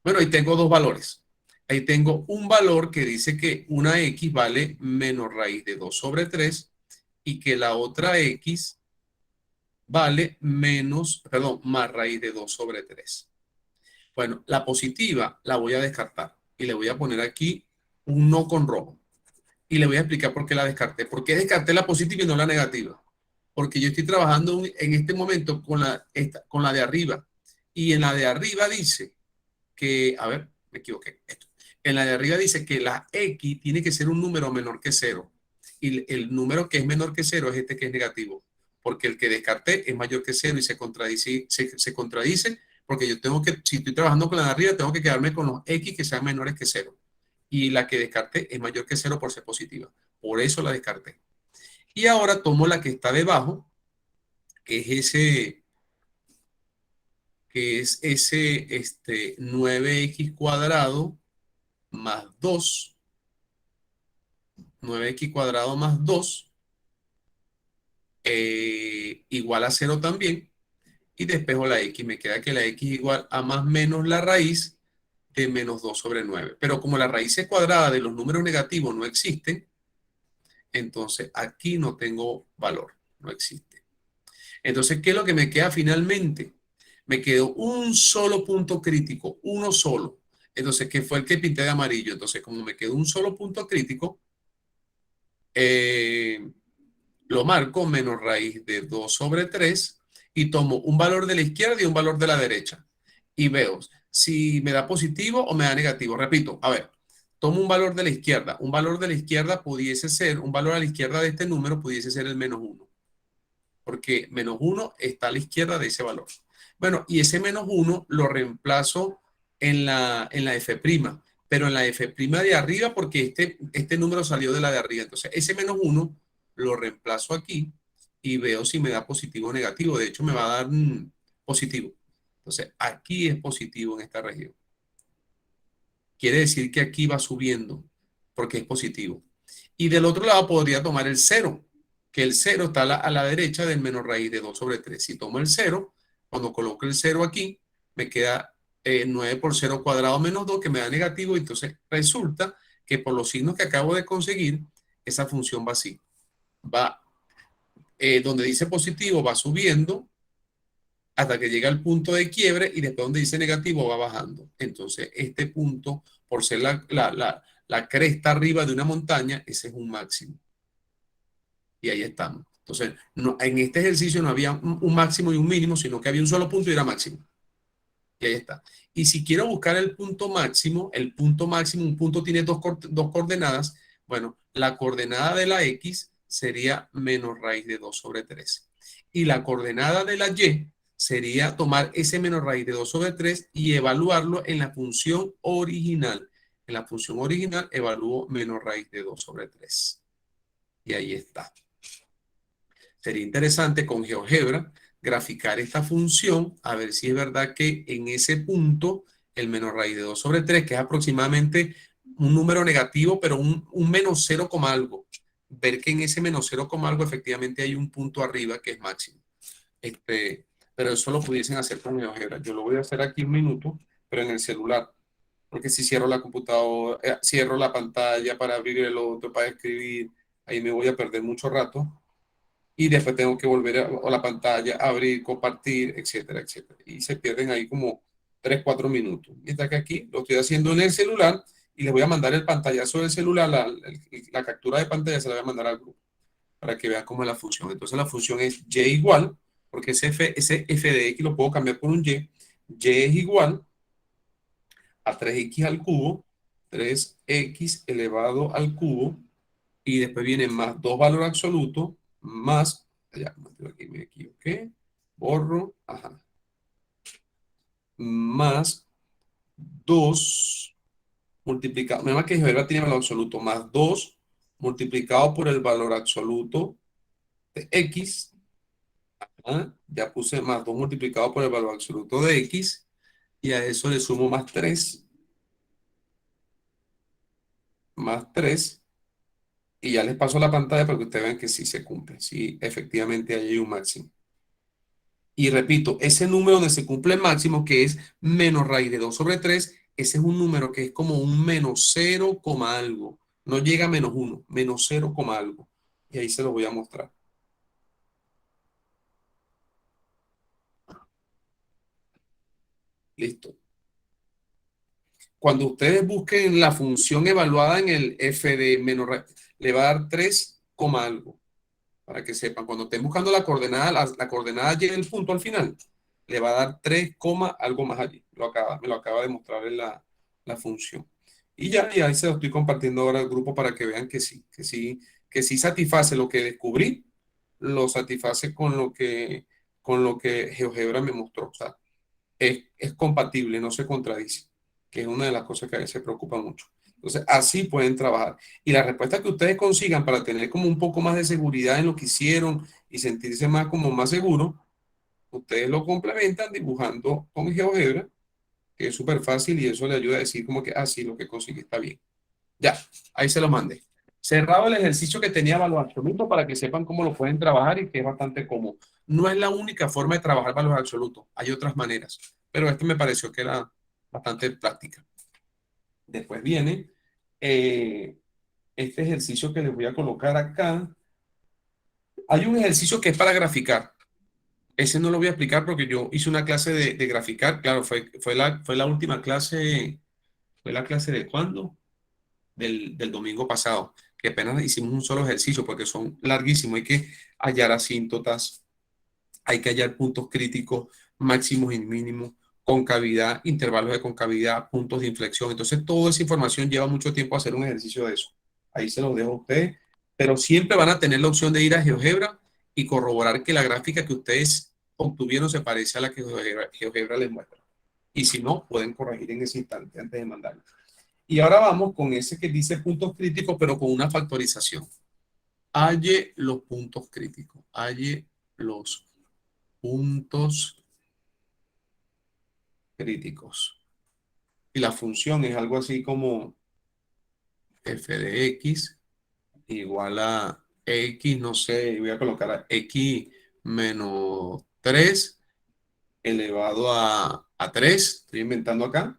Bueno, ahí tengo dos valores. Ahí tengo un valor que dice que una x vale menos raíz de 2 sobre 3 y que la otra x vale más raíz de 2 sobre 3. Bueno, la positiva la voy a descartar y le voy a poner aquí un no con rojo. Y le voy a explicar por qué la descarté. ¿Por qué descarté la positiva y no la negativa? Porque yo estoy trabajando en este momento con la de arriba. Y en la de arriba dice que, a ver, me equivoqué. En la de arriba dice que la x tiene que ser un número menor que 0. Y el número que es menor que 0 es este que es negativo. Porque el que descarté es mayor que 0 y se contradice porque yo tengo que, si estoy trabajando con la de arriba, tengo que quedarme con los x que sean menores que 0. Y la que descarté es mayor que 0 por ser positiva. Por eso la descarté. Y ahora tomo la que está debajo, que es ese 9x cuadrado más 2, 9x cuadrado más 2, igual a 0 también, y despejo la x. Me queda que la x igual a más menos la raíz de menos 2 sobre 9. Pero como la raíz cuadrada de los números negativos no existen, entonces aquí no tengo valor, no existe. Entonces, ¿qué es lo que me queda finalmente? Me quedó un solo punto crítico, uno solo. Entonces, ¿qué fue el que pinté de amarillo? Entonces, como me quedó un solo punto crítico, lo marco menos raíz de 2 sobre 3 y tomo un valor de la izquierda y un valor de la derecha. Y veo si me da positivo o me da negativo. Repito, a ver, tomo un valor de la izquierda. Un valor de la izquierda pudiese ser, un valor a la izquierda de este número pudiese ser el menos 1. Porque menos 1 está a la izquierda de ese valor. Bueno, y ese menos 1 lo reemplazo en la f', pero en la f' de arriba porque este número salió de la de arriba. Entonces, ese menos 1 lo reemplazo aquí y veo si me da positivo o negativo. De hecho, me va a dar positivo. Entonces, aquí es positivo en esta región. Quiere decir que aquí va subiendo porque es positivo. Y del otro lado podría tomar el 0, que el 0 está a la derecha del menos raíz de 2 sobre 3. Si tomo el 0, cuando coloco el 0 aquí, me queda 9 por 0 cuadrado menos 2, que me da negativo. Entonces resulta que por los signos que acabo de conseguir, esa función va así. Va, donde dice positivo va subiendo hasta que llega al punto de quiebre y después donde dice negativo va bajando. Entonces este punto, por ser la cresta arriba de una montaña, ese es un máximo. Y ahí estamos. Entonces, en este ejercicio no había un máximo y un mínimo, sino que había un solo punto y era máximo. Y ahí está. Y si quiero buscar el punto máximo, un punto tiene dos coordenadas. Bueno, la coordenada de la X sería menos raíz de 2 sobre 3. Y la coordenada de la Y sería tomar ese menos raíz de 2 sobre 3 y evaluarlo en la función original. En la función original evalúo menos raíz de 2 sobre 3. Y ahí está. Sería interesante con GeoGebra graficar esta función, a ver si es verdad que en ese punto el menos raíz de 2 sobre 3, que es aproximadamente un número negativo, pero un menos 0, algo. Ver que en ese menos 0, algo efectivamente hay un punto arriba que es máximo. Pero eso lo pudiesen hacer con GeoGebra. Yo lo voy a hacer aquí un minuto, pero en el celular. Porque si cierro la computadora, cierro la pantalla para abrir el otro, para escribir, ahí me voy a perder mucho rato. Y después tengo que volver a la pantalla, abrir, compartir, etcétera, etcétera. Y se pierden ahí como 3, 4 minutos. Mientras que aquí lo estoy haciendo en el celular y les voy a mandar el pantallazo del celular, la captura de pantalla se la voy a mandar al grupo para que vean cómo es la función. Entonces la función es y igual, porque ese f de x lo puedo cambiar por un y. Y es igual a 3x al cubo, 3x elevado al cubo, y después viene más 2 valor absoluto, más, ya, aquí me equivoqué, borro, ajá, más 2 multiplicado, menos que GeoGebra tiene valor absoluto, más 2 multiplicado por el valor absoluto de x, ajá, ya puse más 2 multiplicado por el valor absoluto de x, y a eso le sumo más 3, y ya les paso la pantalla para que ustedes vean que sí se cumple, sí, efectivamente hay un máximo. Y repito, ese número donde se cumple el máximo, que es menos raíz de 2 sobre 3, ese es un número que es como un menos 0, algo. No llega a menos 1, menos 0, algo. Y ahí se lo voy a mostrar. Listo. Cuando ustedes busquen la función evaluada en el f de menos raíz, le va a dar 3, algo. Para que sepan, cuando estén buscando la coordenada, la coordenada y el punto al final, le va a dar 3, algo más allí. Me lo acaba de mostrar en la función. Y ahí se lo estoy compartiendo ahora al grupo para que vean que sí satisface lo que descubrí, lo satisface con lo que GeoGebra me mostró. O sea, es compatible, no se contradice, que es una de las cosas que a veces preocupa mucho. Entonces, así pueden trabajar. Y la respuesta que ustedes consigan para tener como un poco más de seguridad en lo que hicieron y sentirse más como más seguro, ustedes lo complementan dibujando con GeoGebra, que es súper fácil y eso le ayuda a decir como que, sí, lo que conseguí está bien. Ya, ahí se lo mandé. Cerrado el ejercicio que tenía valor absoluto para que sepan cómo lo pueden trabajar y que es bastante cómodo. No es la única forma de trabajar valor absoluto, hay otras maneras, pero este me pareció que era bastante práctica. Después viene este ejercicio que les voy a colocar acá. Hay un ejercicio que es para graficar. Ese no lo voy a explicar porque yo hice una clase de graficar. Claro, fue la última clase. ¿Fue la clase de cuándo? Del domingo pasado, que apenas hicimos un solo ejercicio porque son larguísimos. Hay que hallar asíntotas, hay que hallar puntos críticos, máximos y mínimos, concavidad, intervalos de concavidad, puntos de inflexión. Entonces, toda esa información lleva mucho tiempo hacer un ejercicio de eso. Ahí se los dejo a ustedes, pero siempre van a tener la opción de ir a GeoGebra y corroborar que la gráfica que ustedes obtuvieron se parece a la que GeoGebra les muestra. Y si no, pueden corregir en ese instante antes de mandarlo. Y ahora vamos con ese que dice puntos críticos, pero con una factorización. Halle los puntos críticos. Halle los puntos críticos. Y la función es algo así como f de x igual a x, no sé, voy a colocar a x menos 3 elevado a 3, estoy inventando acá,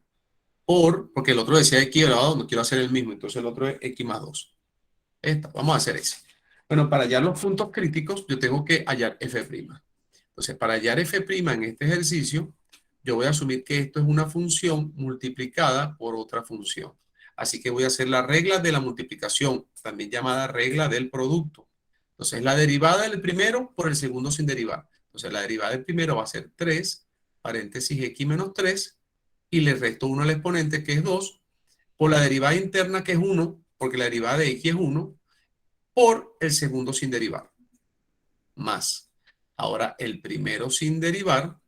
porque el otro decía x elevado a 2, no quiero hacer el mismo, entonces el otro es x más 2. Vamos a hacer ese. Bueno, para hallar los puntos críticos, yo tengo que hallar f'. Entonces, para hallar f' en este ejercicio, yo voy a asumir que esto es una función multiplicada por otra función. Así que voy a hacer la regla de la multiplicación, también llamada regla del producto. Entonces, la derivada del primero por el segundo sin derivar. Entonces, la derivada del primero va a ser 3 paréntesis x menos 3, y le resto 1 al exponente, que es 2, por la derivada interna, que es 1, porque la derivada de x es 1, por el segundo sin derivar, más. Ahora, el primero sin derivar,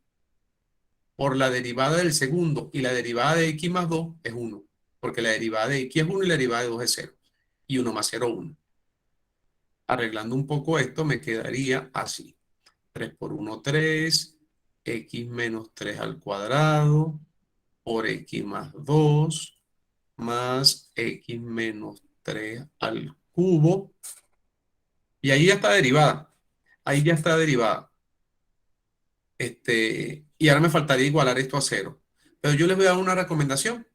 por la derivada del segundo, y la derivada de x más 2 es 1, porque la derivada de x es 1 y la derivada de 2 es 0, y 1 más 0, 1. Arreglando un poco esto, me quedaría así. 3 por 1, 3, x menos 3 al cuadrado, por x más 2, más x menos 3 al cubo. Y ahí ya está derivada. Ahí ya está derivada. Y ahora me faltaría igualar esto a 0. Pero yo les voy a dar una recomendación.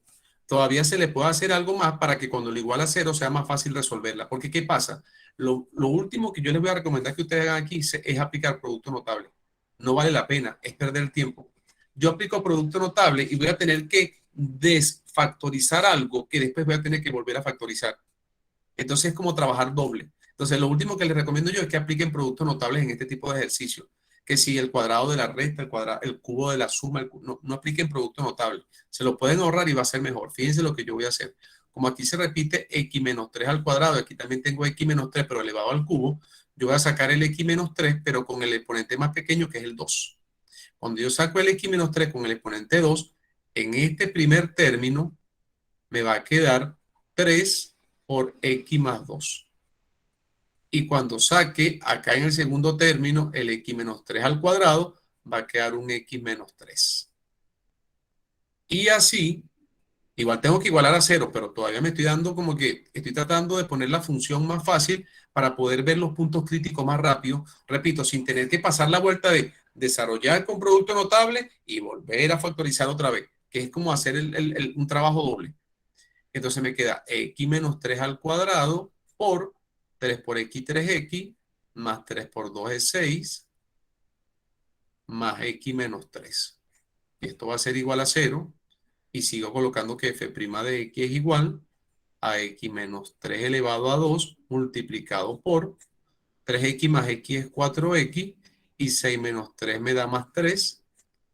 Todavía se le puede hacer algo más para que cuando lo iguala a 0 sea más fácil resolverla. Porque ¿qué pasa? Lo último que yo les voy a recomendar que ustedes hagan aquí es aplicar producto notable. No vale la pena, es perder el tiempo. Yo aplico producto notable y voy a tener que desfactorizar algo que después voy a tener que volver a factorizar. Entonces es como trabajar doble. Entonces lo último que les recomiendo yo es que apliquen productos notables en este tipo de ejercicio. Que si el cuadrado de la resta, el cubo de la suma, no apliquen producto notable. Se lo pueden ahorrar y va a ser mejor. Fíjense lo que yo voy a hacer. Como aquí se repite x menos 3 al cuadrado, aquí también tengo x menos 3 pero elevado al cubo, yo voy a sacar el x menos 3 pero con el exponente más pequeño que es el 2. Cuando yo saco el x menos 3 con el exponente 2, en este primer término me va a quedar 3 por x más 2. Y cuando saque acá en el segundo término el x menos 3 al cuadrado, va a quedar un x menos 3. Y así, igual tengo que igualar a 0, pero todavía me estoy dando como que estoy tratando de poner la función más fácil para poder ver los puntos críticos más rápido. Repito, sin tener que pasar la vuelta de desarrollar con producto notable y volver a factorizar otra vez, que es como hacer un trabajo doble. Entonces me queda x menos 3 al cuadrado por 3 por x, 3x, más 3 por 2 es 6, más x menos 3. Esto va a ser igual a 0 y sigo colocando que f' de x es igual a x menos 3 elevado a 2 multiplicado por 3x más x es 4x y 6 menos 3 me da más 3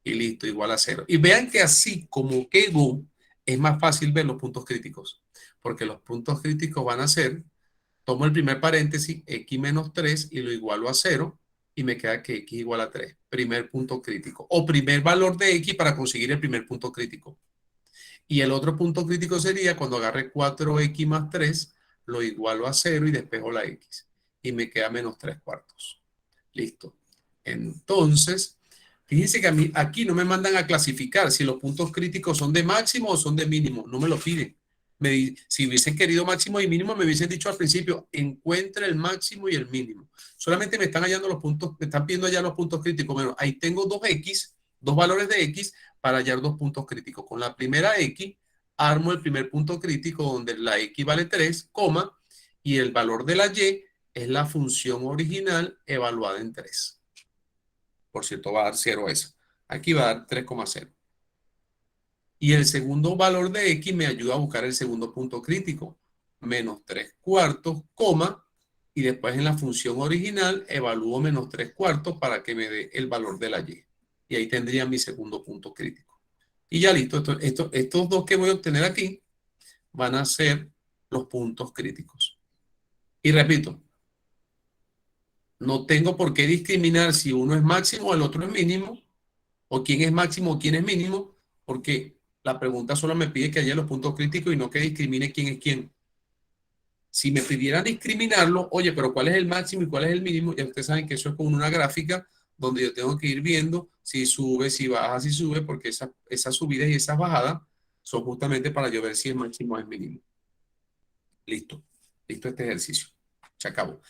y listo, igual a 0. Y vean que así como quedó, es más fácil ver los puntos críticos, porque los puntos críticos van a ser, tomo el primer paréntesis, x menos 3 y lo igualo a 0 y me queda que x igual a 3. Primer punto crítico o primer valor de x para conseguir el primer punto crítico. Y el otro punto crítico sería cuando agarre 4x más 3, lo igualo a 0 y despejo la x. Y me queda menos 3 cuartos. Listo. Entonces, fíjense que a mí aquí no me mandan a clasificar si los puntos críticos son de máximo o son de mínimo. No me lo piden. Si hubiesen querido máximo y mínimo, me hubiesen dicho al principio, encuentra el máximo y el mínimo. Solamente me están hallando los puntos, me están pidiendo allá los puntos críticos. Bueno, ahí tengo dos valores de x para hallar dos puntos críticos. Con la primera x, armo el primer punto crítico donde la x vale 3, y el valor de la y es la función original evaluada en 3. Por cierto, va a dar 0 esa. Aquí va a dar 3,0. Y el segundo valor de x me ayuda a buscar el segundo punto crítico. Menos 3 cuartos, y después en la función original evalúo menos 3 cuartos para que me dé el valor de la y. Y ahí tendría mi segundo punto crítico. Y ya listo, estos dos que voy a obtener aquí van a ser los puntos críticos. Y repito, no tengo por qué discriminar si uno es máximo o el otro es mínimo, o quién es máximo o quién es mínimo, porque la pregunta solo me pide que haya los puntos críticos y no que discrimine quién es quién. Si me pidieran discriminarlo, oye, pero ¿cuál es el máximo y cuál es el mínimo? Ya ustedes saben que eso es como una gráfica donde yo tengo que ir viendo si sube, si baja, si sube, porque esas subidas y esas bajadas son justamente para yo ver si es máximo o es mínimo. Listo, listo este ejercicio. Se acabó.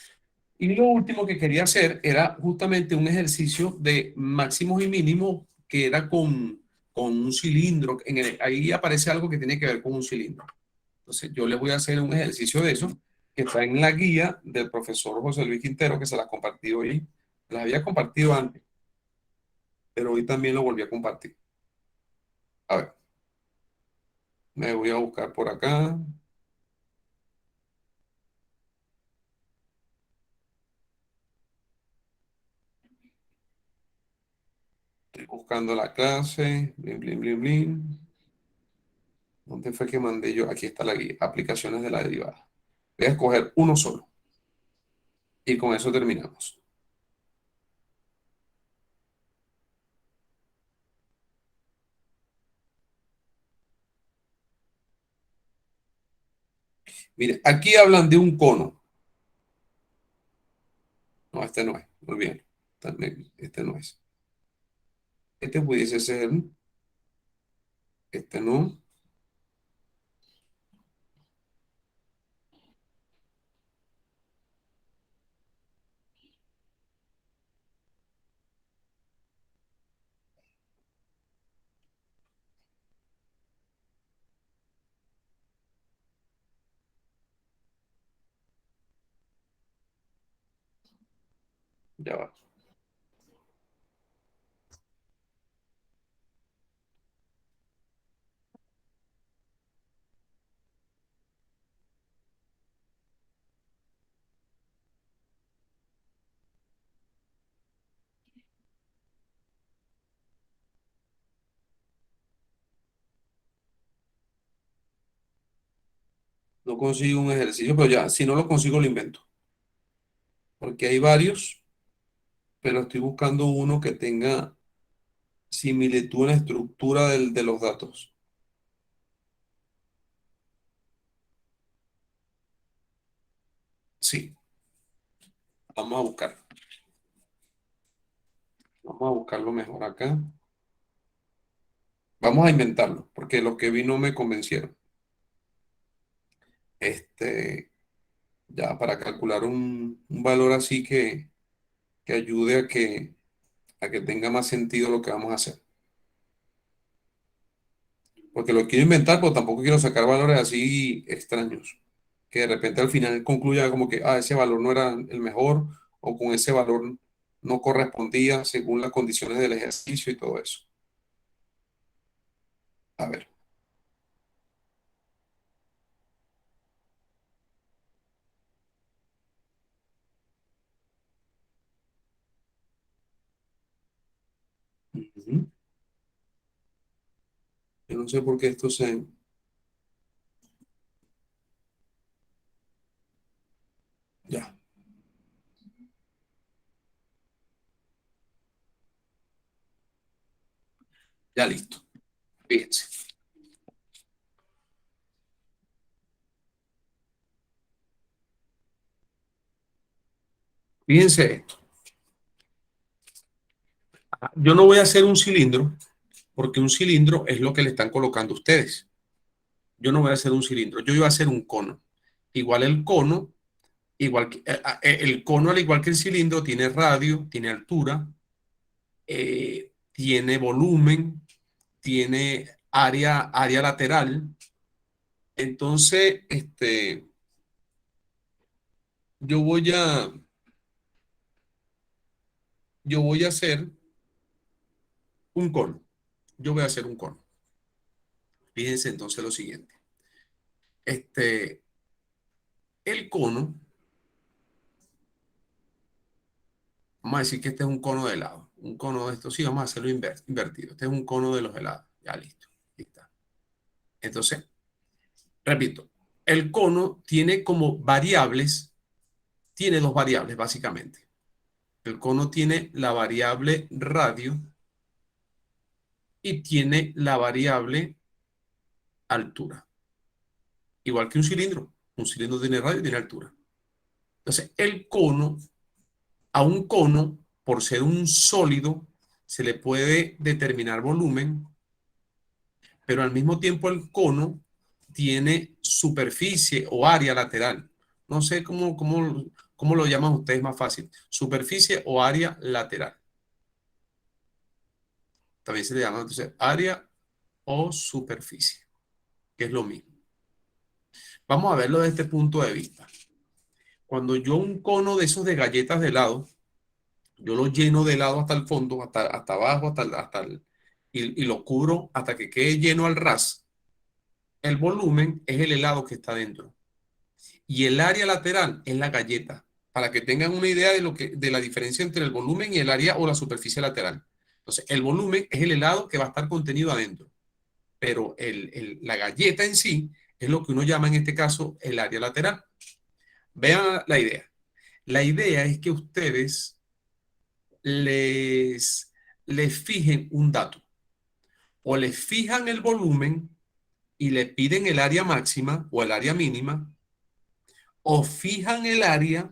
Y lo último que quería hacer era justamente un ejercicio de máximos y mínimos que era con un cilindro. Ahí aparece algo que tiene que ver con un cilindro. Entonces yo les voy a hacer un ejercicio de eso que está en la guía del profesor José Luis Quintero, que se las compartí hoy. Las había compartido antes, pero hoy también lo volví a compartir. A ver, me voy a buscar por acá. buscando la clase. Blin, blin, blin, blin. ¿Dónde fue que mandé yo? Aquí está la guía. Aplicaciones de la derivada. Voy a escoger uno solo. Y con eso terminamos. Mire, aquí hablan de un cono. No, este no es. Muy bien. Este no es. Este pudiese ser. Este no. Ya va. No consigo un ejercicio, pero ya, si no lo consigo, lo invento. Porque hay varios, pero estoy buscando uno que tenga similitud en la estructura de los datos. Sí, vamos a buscar. Vamos a buscarlo mejor acá. Vamos a inventarlo, porque los que vi no me convencieron. Ya para calcular un valor así que ayude a que tenga más sentido lo que vamos a hacer. Porque lo quiero inventar, pero tampoco quiero sacar valores así extraños. Que de repente al final concluya como que ese valor no era el mejor o con ese valor no correspondía según las condiciones del ejercicio y todo eso. A ver. Ujú. Yo no sé por qué esto se... Ya, ya listo. Fíjense. Fíjense esto. Yo no voy a hacer un cilindro porque un cilindro es lo que le están colocando ustedes. Yo no voy a hacer un cilindro, yo voy a hacer un cono. Igual el cono, el cono, al igual que el cilindro, tiene radio, tiene altura, tiene volumen, tiene área lateral. Entonces, yo voy a, yo voy a hacer un cono. Yo voy a hacer un cono. Fíjense entonces lo siguiente. Este, el cono, vamos a decir que este es un cono de helado. Un cono de estos, sí, vamos a hacerlo invertido. Este es un cono de los helados. Ya listo. Ahí está. Entonces, repito, el cono tiene como variables, tiene dos variables básicamente. El cono tiene la variable radio y tiene la variable altura. Igual que un cilindro. Un cilindro tiene radio y tiene altura. Entonces, a un cono, por ser un sólido, se le puede determinar volumen, pero al mismo tiempo el cono tiene superficie o área lateral. No sé cómo lo llaman ustedes más fácil. Superficie o área lateral. También se le llama entonces área o superficie, que es lo mismo. Vamos a verlo desde este punto de vista. Cuando yo un cono de esos de galletas de helado, yo lo lleno de helado hasta el fondo, hasta abajo, y lo cubro hasta que quede lleno al ras. El volumen es el helado que está dentro. Y el área lateral es la galleta. Para que tengan una idea de la diferencia entre el volumen y el área o la superficie lateral. Entonces, el volumen es el helado que va a estar contenido adentro, pero la galleta en sí es lo que uno llama en este caso el área lateral. Vean la idea. La idea es que ustedes les fijen un dato, o les fijan el volumen y le piden el área máxima o el área mínima, o fijan el área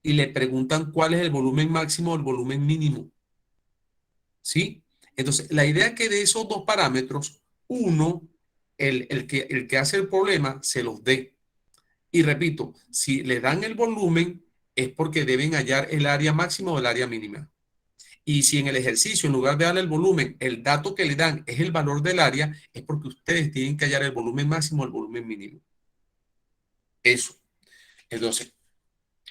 y le preguntan cuál es el volumen máximo o el volumen mínimo. ¿Sí? Entonces, la idea es que de esos dos parámetros, uno, el que hace el problema, se los dé. Y repito, si le dan el volumen, es porque deben hallar el área máxima o el área mínima. Y si en el ejercicio, en lugar de darle el volumen, el dato que le dan es el valor del área, es porque ustedes tienen que hallar el volumen máximo o el volumen mínimo. Eso. Entonces,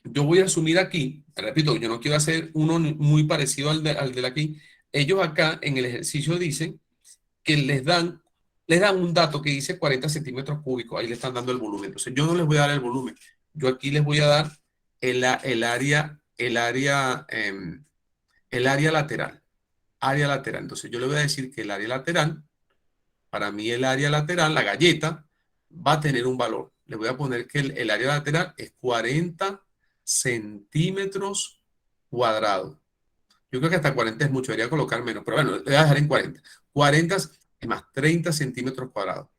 yo voy a asumir aquí, repito, yo no quiero hacer uno muy parecido al de aquí. Ellos acá en el ejercicio dicen que les dan un dato que dice 40 centímetros cúbicos. Ahí le están dando el volumen. Entonces, yo no les voy a dar el volumen. Yo aquí les voy a dar el área lateral. Área lateral. Entonces, yo le voy a decir que el área lateral, para mí el área lateral, la galleta, va a tener un valor. Le voy a poner que el área lateral es 40 centímetros cuadrados. Yo creo que hasta 40 es mucho, debería colocar menos, pero bueno, le voy a dejar en 40. 40 es más 30 centímetros cuadrados.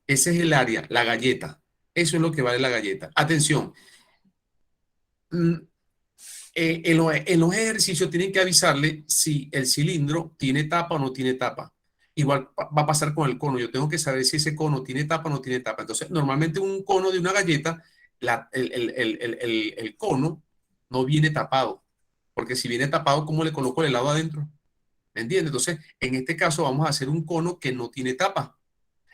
Ese es el área, la galleta. Eso es lo que vale la galleta. Atención. En los ejercicios tienen que avisarle si el cilindro tiene tapa o no tiene tapa. Igual va a pasar con el cono. Yo tengo que saber si ese cono tiene tapa o no tiene tapa. Entonces, normalmente un cono de una galleta, el cono no viene tapado. Porque si viene tapado, ¿cómo le coloco el helado adentro? ¿Me entiendes? Entonces, en este caso vamos a hacer un cono que no tiene tapa.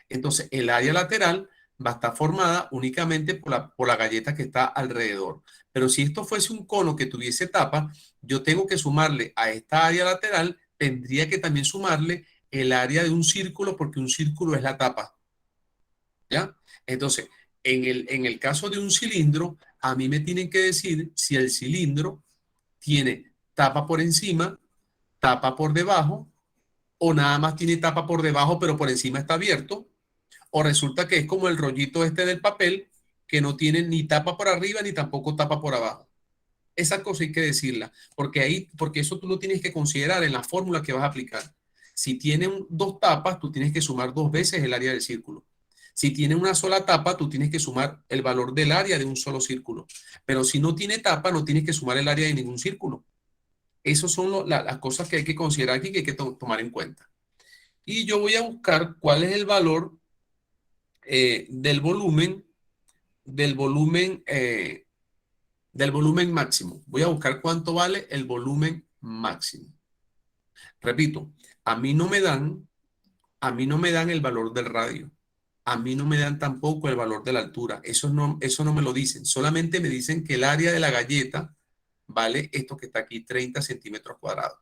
Entonces, el área lateral va a estar formada únicamente por la galleta que está alrededor. Pero si esto fuese un cono que tuviese tapa, yo tengo que sumarle a esta área lateral, tendría que también sumarle el área de un círculo, porque un círculo es la tapa. ¿Ya? Entonces, en el caso de un cilindro, a mí me tienen que decir si el cilindro tiene tapa por encima, tapa por debajo, o nada más tiene tapa por debajo, pero por encima está abierto, o resulta que es como el rollito este del papel, que no tiene ni tapa por arriba ni tampoco tapa por abajo. Esa cosa hay que decirla, porque eso tú lo tienes que considerar en la fórmula que vas a aplicar. Si tiene dos tapas, tú tienes que sumar dos veces el área del círculo. Si tiene una sola tapa, tú tienes que sumar el valor del área de un solo círculo. Pero si no tiene tapa, no tienes que sumar el área de ningún círculo. Esas son las cosas que hay que considerar aquí, que hay que tomar en cuenta. Y yo voy a buscar cuál es el valor del volumen máximo. Voy a buscar cuánto vale el volumen máximo. Repito, a mí no me dan el valor del radio. A mí no me dan tampoco el valor de la altura. Eso no me lo dicen. Solamente me dicen que el área de la galleta vale esto que está aquí, 30 centímetros cuadrados.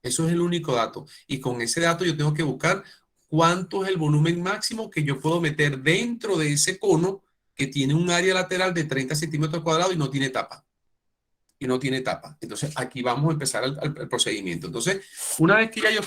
Eso es el único dato. Y con ese dato yo tengo que buscar cuánto es el volumen máximo que yo puedo meter dentro de ese cono que tiene un área lateral de 30 centímetros cuadrados y no tiene tapa. Entonces, aquí vamos a empezar el procedimiento. Entonces, una vez que ya yo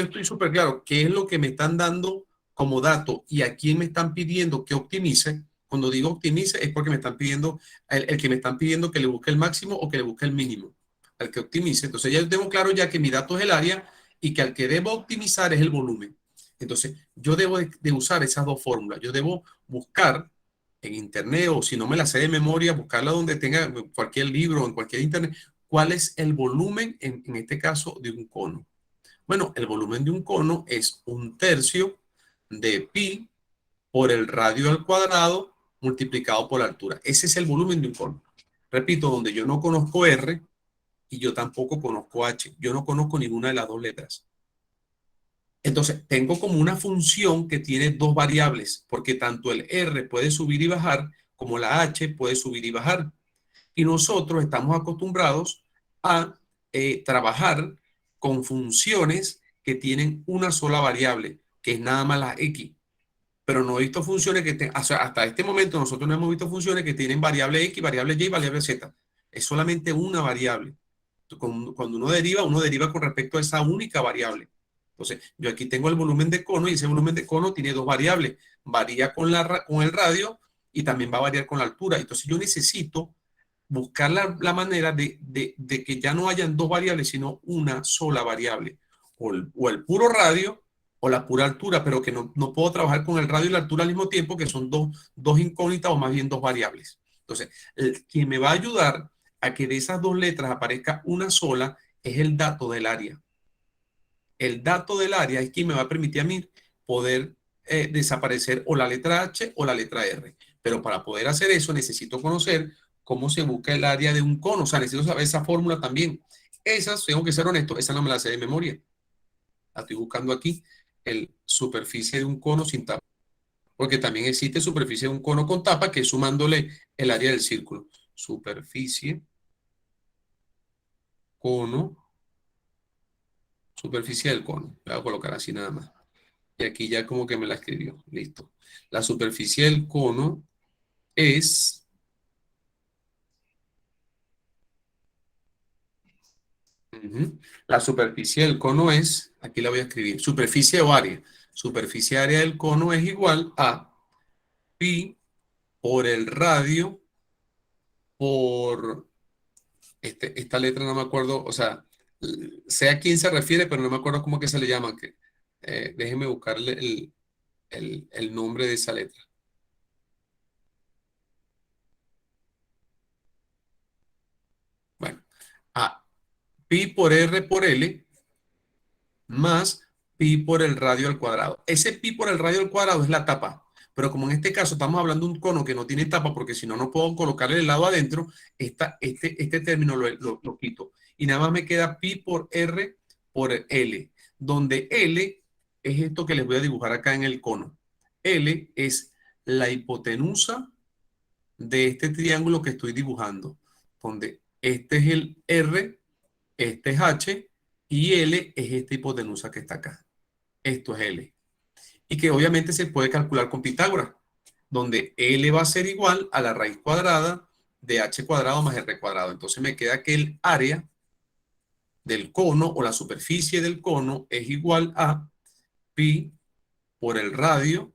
estoy súper claro qué es lo que me están dando como dato y a quién me están pidiendo que optimice. Cuando digo optimice es porque me están pidiendo, el que me están pidiendo que le busque el máximo o que le busque el mínimo, al que optimice. Entonces, ya yo tengo claro ya que mi dato es el área y que al que debo optimizar es el volumen. Entonces, yo debo de usar esas dos fórmulas. Yo debo buscar en internet, o si no me la sé de memoria, buscarla donde tenga cualquier libro o en cualquier internet, cuál es el volumen, en este caso, de un cono. Bueno, el volumen de un cono es 1/3 de pi por el radio al cuadrado multiplicado por la altura. Ese es el volumen de un cono. Repito, donde yo no conozco R y yo tampoco conozco H. Yo no conozco ninguna de las dos letras. Entonces, tengo como una función que tiene dos variables, porque tanto el R puede subir y bajar, como la H puede subir y bajar. Y nosotros estamos acostumbrados a trabajar con funciones que tienen una sola variable, que es nada más la X. Pero no he visto funciones o sea, hasta este momento nosotros no hemos visto funciones que tienen variable X, variable Y y variable Z. Es solamente una variable. Cuando uno deriva con respecto a esa única variable. Entonces, yo aquí tengo el volumen de cono y ese volumen de cono tiene dos variables. Varía con el radio y también va a variar con la altura. Entonces, yo necesito buscar la manera de que ya no hayan dos variables, sino una sola variable. O el puro radio o la pura altura, pero que no puedo trabajar con el radio y la altura al mismo tiempo, que son dos incógnitas o más bien dos variables. Entonces, quien me va a ayudar a que de esas dos letras aparezca una sola es el dato del área. El dato del área es quien me va a permitir a mí poder desaparecer o la letra H o la letra R. Pero para poder hacer eso necesito conocer cómo se busca el área de un cono. O sea, necesito saber esa fórmula también. Esas, tengo que ser honesto, esa no me la sé de memoria. La estoy buscando aquí. El superficie de un cono sin tapa. Porque también existe superficie de un cono con tapa, que es sumándole el área del círculo. Superficie, cono, superficie del cono. Voy a colocar así nada más. Y aquí ya como que me la escribió. Listo. La superficie del cono es... La superficie del cono es, aquí la voy a escribir, superficie o área. Superficie área del cono es igual a pi por el radio por, esta letra no me acuerdo, o sea, sé a quién se refiere, pero no me acuerdo cómo que se le llama. Déjenme buscarle el nombre de esa letra. Bueno, a pi por r por l más pi por el radio al cuadrado. Ese pi por el radio al cuadrado es la tapa, pero como en este caso estamos hablando de un cono que no tiene tapa, porque si no, no puedo colocarle el lado adentro, este término lo quito. Y nada más me queda pi por r por l, donde L es esto que les voy a dibujar acá en el cono. L es la hipotenusa de este triángulo que estoy dibujando, donde este es el R, este es H, y L es esta hipotenusa que está acá. Esto es L. Y que obviamente se puede calcular con Pitágoras, donde L va a ser igual a la raíz cuadrada de H cuadrado más R cuadrado. Entonces me queda que el área del cono o la superficie del cono es igual a pi por el radio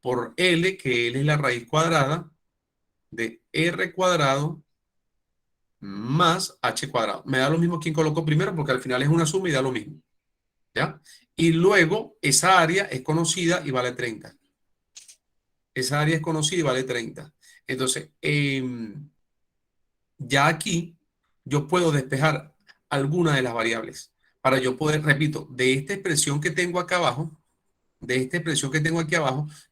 por L, que L es la raíz cuadrada de R cuadrado más H cuadrado. Me da lo mismo quien colocó primero, porque al final es una suma y da lo mismo. ¿Ya? Y luego esa área es conocida y vale 30. Esa área es conocida y vale 30. Entonces, ya aquí yo puedo despejar alguna de las variables. Para yo poder, repito, de esta expresión que tengo acá abajo,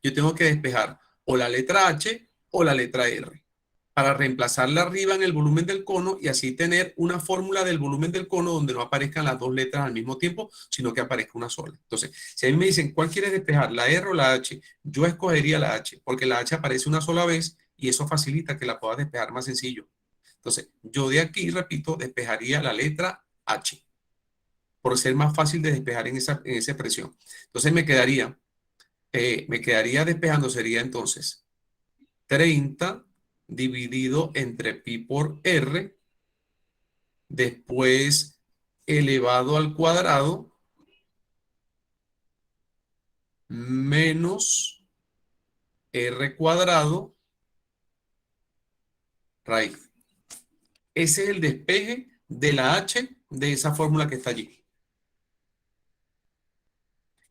yo tengo que despejar o la letra H o la letra R, para reemplazarla arriba en el volumen del cono y así tener una fórmula del volumen del cono donde no aparezcan las dos letras al mismo tiempo, sino que aparezca una sola. Entonces, si a mí me dicen, ¿cuál quieres despejar, la R o la H? Yo escogería la H, porque la H aparece una sola vez y eso facilita que la puedas despejar más sencillo. Entonces, yo de aquí, repito, despejaría la letra H, por ser más fácil de despejar en esa expresión. Entonces, me quedaría despejando, sería entonces 30 dividido entre pi por r, después elevado al cuadrado, menos r cuadrado, raíz. Ese es el despeje de la h de esa fórmula que está allí.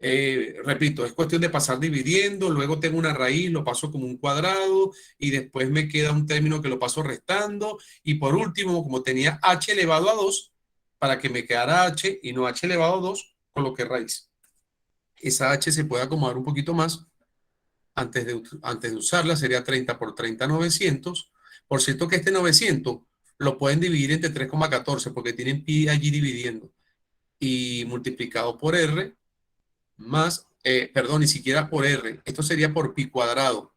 Repito, es cuestión de pasar dividiendo, luego tengo una raíz, lo paso como un cuadrado y después me queda un término que lo paso restando y por último, como tenía h elevado a 2, para que me quedara h y no h elevado a 2, coloqué raíz. Esa h se puede acomodar un poquito más. Antes de usarla sería 30 por 30, 900. Por cierto que este 900 lo pueden dividir entre 3,14 porque tienen pi allí dividiendo. Y multiplicado por r más, perdón, ni siquiera por r. Esto sería por pi cuadrado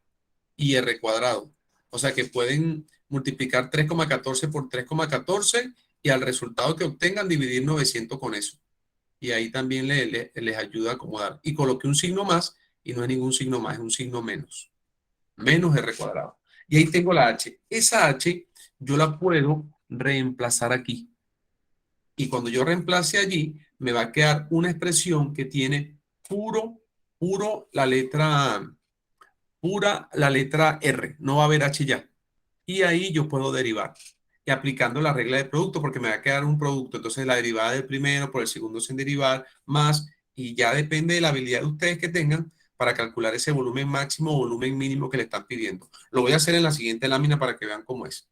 y r cuadrado. O sea que pueden multiplicar 3,14 por 3,14 y al resultado que obtengan dividir 900 con eso. Y ahí también les ayuda a acomodar. Y coloqué un signo más y no es ningún signo más, es un signo menos. Menos r cuadrado. Y ahí tengo la h. Esa h yo la puedo reemplazar aquí. Y cuando yo reemplace allí, me va a quedar una expresión que tiene pura la letra R, no va a haber H ya. Y ahí yo puedo derivar. Y aplicando la regla de producto, porque me va a quedar un producto. Entonces la derivada del primero por el segundo sin derivar, más, y ya depende de la habilidad de ustedes que tengan para calcular ese volumen máximo o volumen mínimo que le están pidiendo. Lo voy a hacer en la siguiente lámina para que vean cómo es.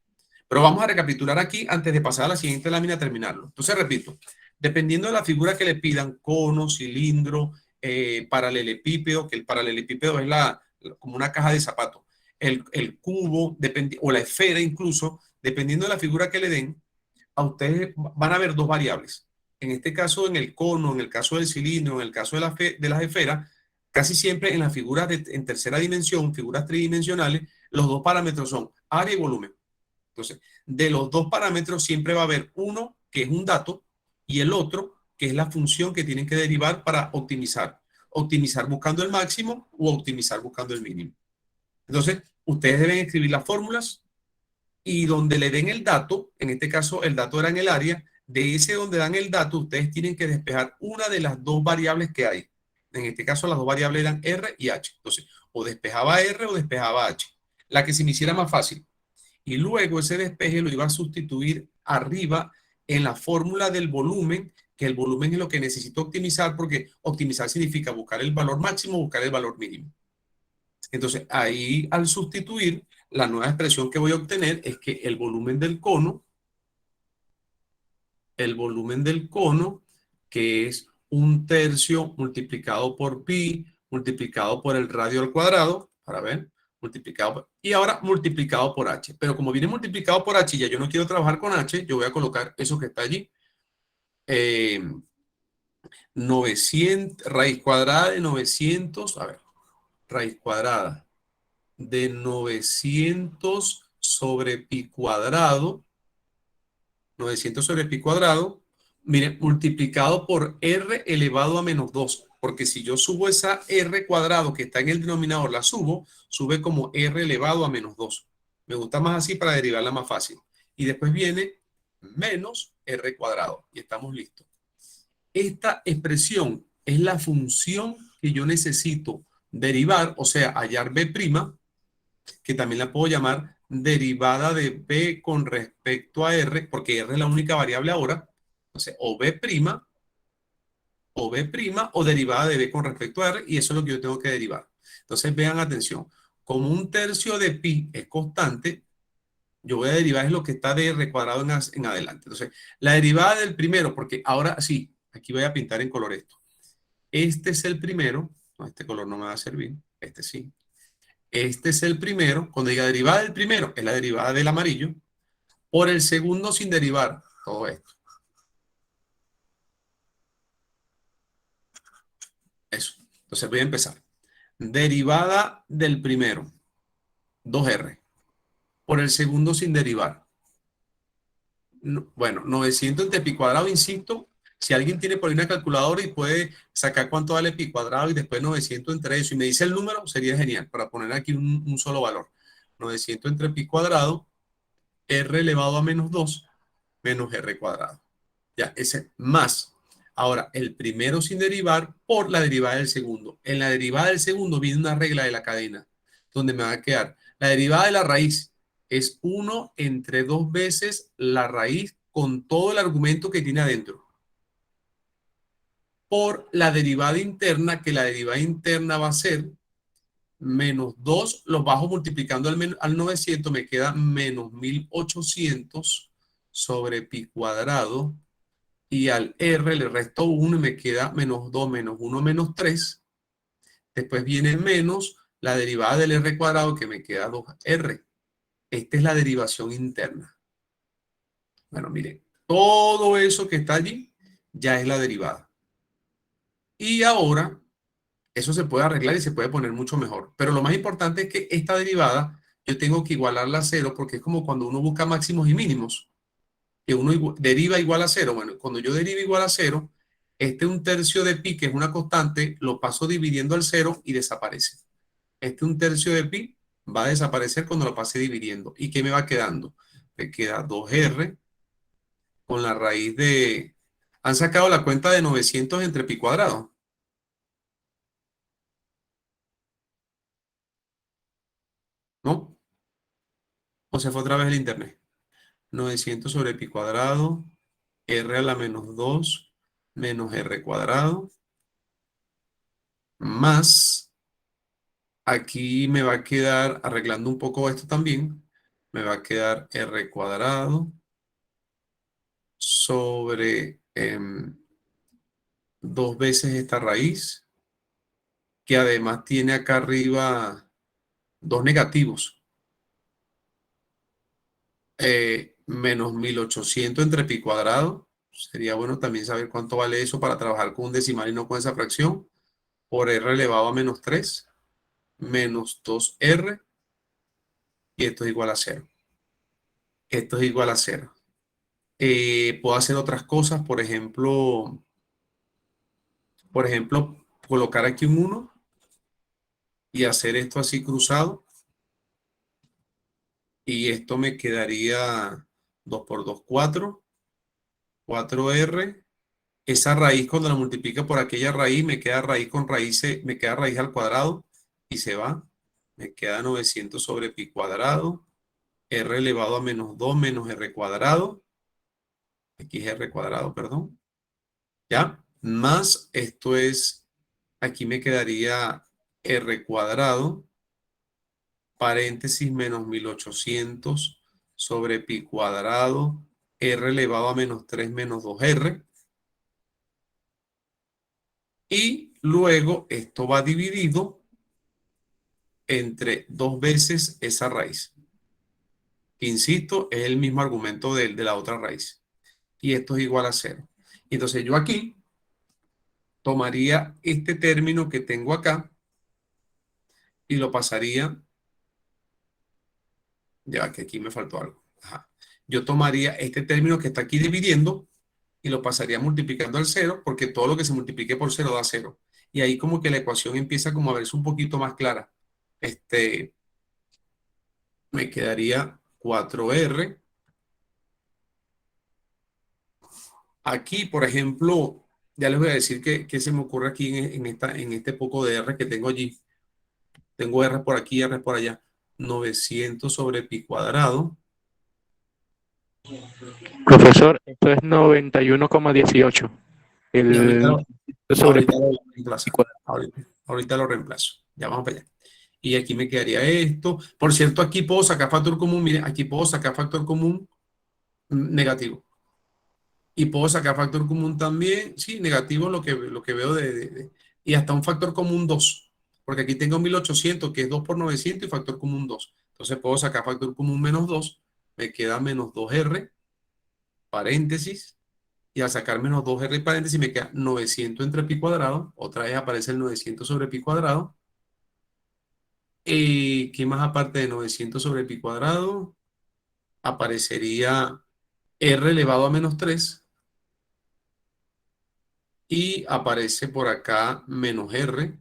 Pero vamos a recapitular aquí antes de pasar a la siguiente lámina a terminarlo. Entonces, repito, dependiendo de la figura que le pidan, cono, cilindro, paralelepípedo, que el paralelepípedo es como una caja de zapatos, el cubo o la esfera incluso, dependiendo de la figura que le den, a ustedes van a ver dos variables. En este caso, en el cono, en el caso del cilindro, en el caso de las esferas, casi siempre en las figuras en tercera dimensión, figuras tridimensionales, los dos parámetros son área y volumen. Entonces, de los dos parámetros siempre va a haber uno que es un dato y el otro que es la función que tienen que derivar para optimizar. Optimizar buscando el máximo o optimizar buscando el mínimo. Entonces, ustedes deben escribir las fórmulas y donde le den el dato, en este caso el dato era en el área, de ese donde dan el dato, ustedes tienen que despejar una de las dos variables que hay. En este caso las dos variables eran R y H. Entonces, o despejaba R o despejaba H. La que se me hiciera más fácil. Y luego ese despeje lo iba a sustituir arriba en la fórmula del volumen, que el volumen es lo que necesito optimizar, porque optimizar significa buscar el valor máximo, buscar el valor mínimo. Entonces, ahí al sustituir, la nueva expresión que voy a obtener es que el volumen del cono, que es 1/3 multiplicado por pi, multiplicado por el radio al cuadrado, para ver, y ahora multiplicado por h. Pero como viene multiplicado por h, ya yo no quiero trabajar con h, yo voy a colocar eso que está allí. 900, raíz cuadrada de 900, a ver, raíz cuadrada de 900 sobre pi cuadrado, 900 sobre pi cuadrado, miren, multiplicado por r elevado a menos 2, porque si yo subo esa r cuadrado que está en el denominador, la subo, sube como r elevado a menos 2. Me gusta más así para derivarla más fácil. Y después viene menos r cuadrado, y estamos listos. Esta expresión es la función que yo necesito derivar, o sea, hallar b', que también la puedo llamar derivada de b con respecto a r, porque r es la única variable ahora. Entonces, o b' o derivada de b con respecto a r, y eso es lo que yo tengo que derivar. Entonces, vean, atención, como 1/3 de pi es constante, yo voy a derivar es lo que está de r cuadrado en adelante. Entonces, la derivada del primero, porque ahora sí, aquí voy a pintar en color esto. Este es el primero, no, este color no me va a servir, este sí. Este es el primero, cuando diga derivada del primero, es la derivada del amarillo, por el segundo sin derivar, todo esto. Eso. Entonces voy a empezar. Derivada del primero, 2r, por el segundo sin derivar. Bueno, 900 entre pi cuadrado, insisto, si alguien tiene por ahí una calculadora y puede sacar cuánto vale pi cuadrado y después 900 entre eso y me dice el número, sería genial para poner aquí un solo valor. 900 entre pi cuadrado, r elevado a menos 2, menos r cuadrado. Ya, ese más. Ahora, el primero sin derivar por la derivada del segundo. En la derivada del segundo viene una regla de la cadena, donde me va a quedar la derivada de la raíz es 1 entre 2 veces la raíz con todo el argumento que tiene adentro, por la derivada interna, que la derivada interna va a ser menos 2, los bajo multiplicando al 900, me queda menos 1800 sobre pi cuadrado, y al r le resto 1 y me queda menos 2 menos 1 menos 3. Después viene menos la derivada del r cuadrado, que me queda 2r. Esta es la derivación interna. Bueno, miren, todo eso que está allí ya es la derivada. Y ahora, eso se puede arreglar y se puede poner mucho mejor. Pero lo más importante es que esta derivada yo tengo que igualarla a 0, porque es como cuando uno busca máximos y mínimos, que uno deriva igual a 0. Bueno, cuando yo derivo igual a 0, este 1/3 de pi, que es una constante, lo paso dividiendo al 0 y desaparece. Este 1/3 de pi va a desaparecer cuando lo pase dividiendo. ¿Y qué me va quedando? Me queda 2r con la raíz de... ¿Han sacado la cuenta de 900 entre pi cuadrado? ¿No? ¿O se fue otra vez el internet? 900 sobre pi cuadrado, r a la menos 2 menos r cuadrado, más, aquí me va a quedar, arreglando un poco esto también, me va a quedar r cuadrado sobre 2 veces esta raíz, que además tiene acá arriba dos negativos. Menos 1800 entre pi cuadrado. Sería bueno también saber cuánto vale eso para trabajar con un decimal y no con esa fracción. Por r elevado a menos 3 menos 2r, y esto es igual a 0. Esto es igual a 0. Puedo hacer otras cosas, por ejemplo, colocar aquí un 1 y hacer esto así cruzado. Y esto me quedaría 2 por 2, 4. 4r. Esa raíz cuando la multiplica por aquella raíz, me queda raíz con raíz, me queda raíz al cuadrado y se va. Me queda 900 sobre pi cuadrado. R elevado a menos 2 menos r cuadrado. Aquí es r cuadrado, perdón. ¿Ya? Más esto es, aquí me quedaría r cuadrado, paréntesis menos 1800 sobre pi cuadrado, r elevado a menos 3 menos 2r. Y luego esto va dividido entre 2 veces esa raíz. Insisto, es el mismo argumento de la otra raíz. Y esto es igual a 0. Entonces yo aquí tomaría este término que tengo acá y lo pasaría, ya que aquí me faltó algo. Ajá. Yo tomaría este término que está aquí dividiendo y lo pasaría multiplicando al 0, porque todo lo que se multiplique por 0 da 0. Y ahí como que la ecuación empieza como a verse un poquito más clara. Me quedaría 4r. Aquí, por ejemplo, ya les voy a decir qué se me ocurre aquí en este poco de r que tengo allí. Tengo r por aquí, r por allá. 900 sobre pi cuadrado. Profesor, esto es 91,18. Y El sobre ahorita lo pi reemplazo. cuadrado. Ahorita lo reemplazo. Ya vamos para allá. Y aquí me quedaría esto. Por cierto, aquí puedo sacar factor común. Miren, aquí puedo sacar factor común negativo. Y puedo sacar factor común también. Sí, negativo lo que veo y hasta un factor común 2. Porque aquí tengo 1800, que es 2 por 900 y factor común 2. Entonces puedo sacar factor común menos 2. Me queda menos 2r, paréntesis. Y al sacar menos 2r paréntesis me queda 900 entre pi cuadrado. Otra vez aparece el 900 sobre pi cuadrado. ¿Qué más aparte de 900 sobre pi cuadrado? Aparecería r elevado a menos 3. Y aparece por acá menos r.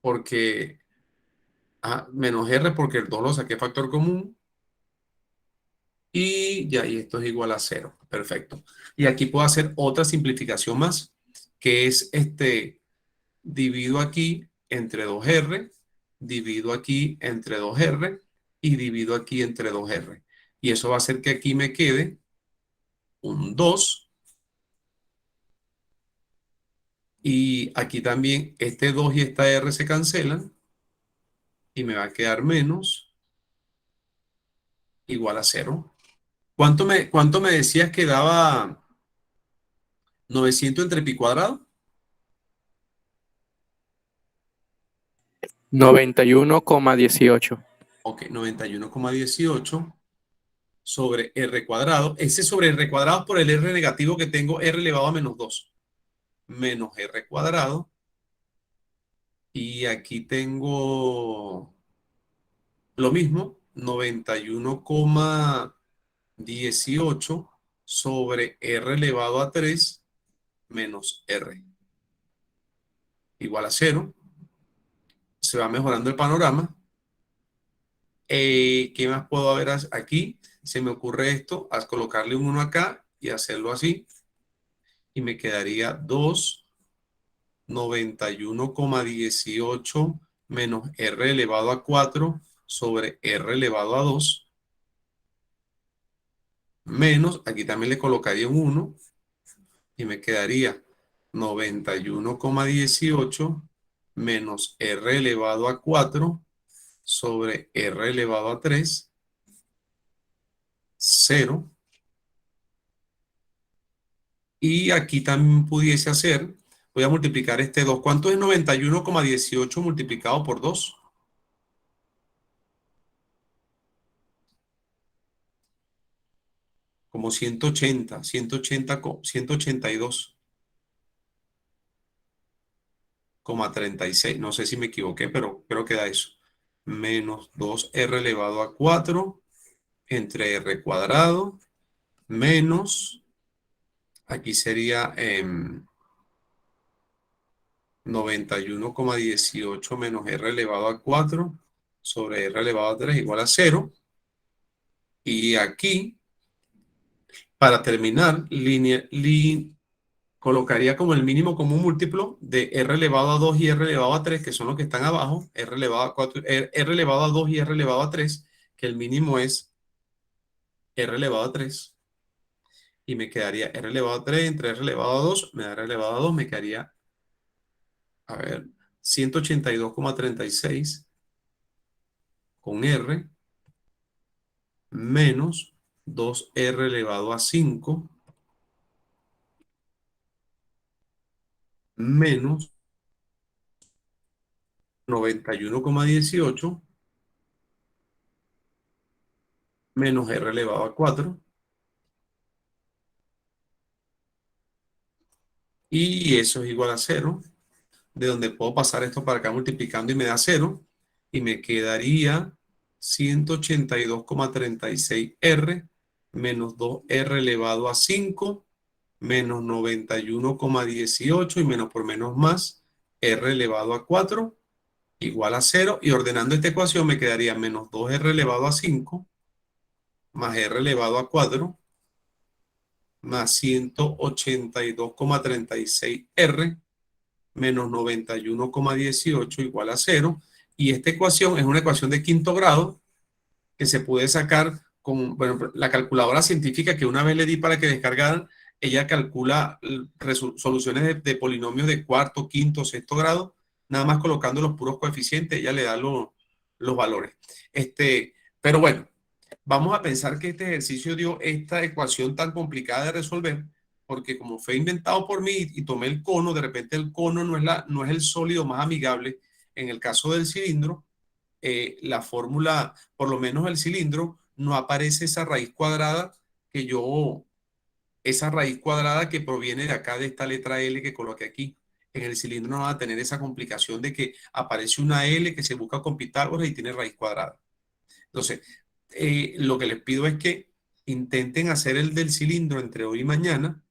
Porque... menos r porque el 2 lo saqué factor común. Y ya, y esto es igual a 0. Perfecto. Y aquí puedo hacer otra simplificación más, que es divido aquí entre 2r, divido aquí entre 2r y divido aquí entre 2r. Y eso va a hacer que aquí me quede un 2. Y aquí también este 2 y esta r se cancelan. Y me va a quedar menos igual a 0. ¿Cuánto me decías que daba 900 entre pi cuadrado? 91,18. Ok, 91,18 sobre r cuadrado. Ese sobre r cuadrado por el r negativo que tengo, r elevado a menos 2. Menos r cuadrado. Y aquí tengo lo mismo, 91,18 sobre r elevado a 3 menos r. Igual a 0. Se va mejorando el panorama. ¿Qué más puedo ver aquí? Se me ocurre esto, a colocarle un 1 acá y hacerlo así. Y me quedaría 291,18 menos r elevado a 4 sobre r elevado a 2 menos, aquí también le colocaría un 1 y me quedaría 91,18 menos r elevado a 4 sobre r elevado a 3, 0. Y aquí también pudiese hacer, voy a multiplicar este 2. ¿Cuánto es 91,18 multiplicado por 2? Como 180, 182,36. No sé si me equivoqué, pero creo que da eso. Menos 2r elevado a 4 entre r cuadrado menos, aquí sería 91,18 menos r elevado a 4 sobre r elevado a 3 igual a 0. Y aquí, para terminar, colocaría como el mínimo común múltiplo de r elevado a 2 y r elevado a 3, que son los que están abajo, r elevado a 4, r elevado a 2 y r elevado a 3, que el mínimo es r elevado a 3. Y me quedaría r elevado a 3 entre r elevado a 2, me da r elevado a 2, me quedaría, a ver, 182,36 con r menos 2r elevado a 5 menos 91,18 menos r elevado a 4. Y eso es igual a 0. De donde puedo pasar esto para acá multiplicando y me da 0. Y me quedaría 182,36r menos 2r elevado a 5 menos 91,18 y menos por menos más r elevado a 4 igual a 0. Y ordenando esta ecuación me quedaría menos 2r elevado a 5 más r elevado a 4 más 182,36r menos 91,18 igual a 0. Y esta ecuación es una ecuación de quinto grado que se puede sacar con, bueno, la calculadora científica que una vez le di para que descargaran. Ella calcula soluciones de polinomios de cuarto, quinto, sexto grado, nada más colocando los puros coeficientes, ella le da los valores. Pero bueno, vamos a pensar que este ejercicio dio esta ecuación tan complicada de resolver, porque como fue inventado por mí y tomé el cono, de repente el cono no es el sólido más amigable. En el caso del cilindro, la fórmula, por lo menos el cilindro, no aparece esa raíz cuadrada esa raíz cuadrada que proviene de acá de esta letra L que coloqué aquí. En el cilindro no va a tener esa complicación de que aparece una L que se busca con Pitágoras y tiene raíz cuadrada. Entonces, lo que les pido es que intenten hacer el del cilindro entre hoy y mañana.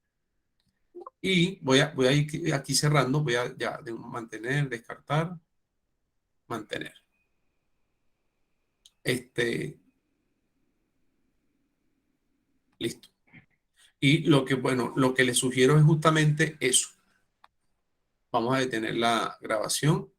Y voy a ir aquí cerrando, voy a ya mantener, descartar, mantener. Listo. Y bueno, lo que les sugiero es justamente eso. Vamos a detener la grabación.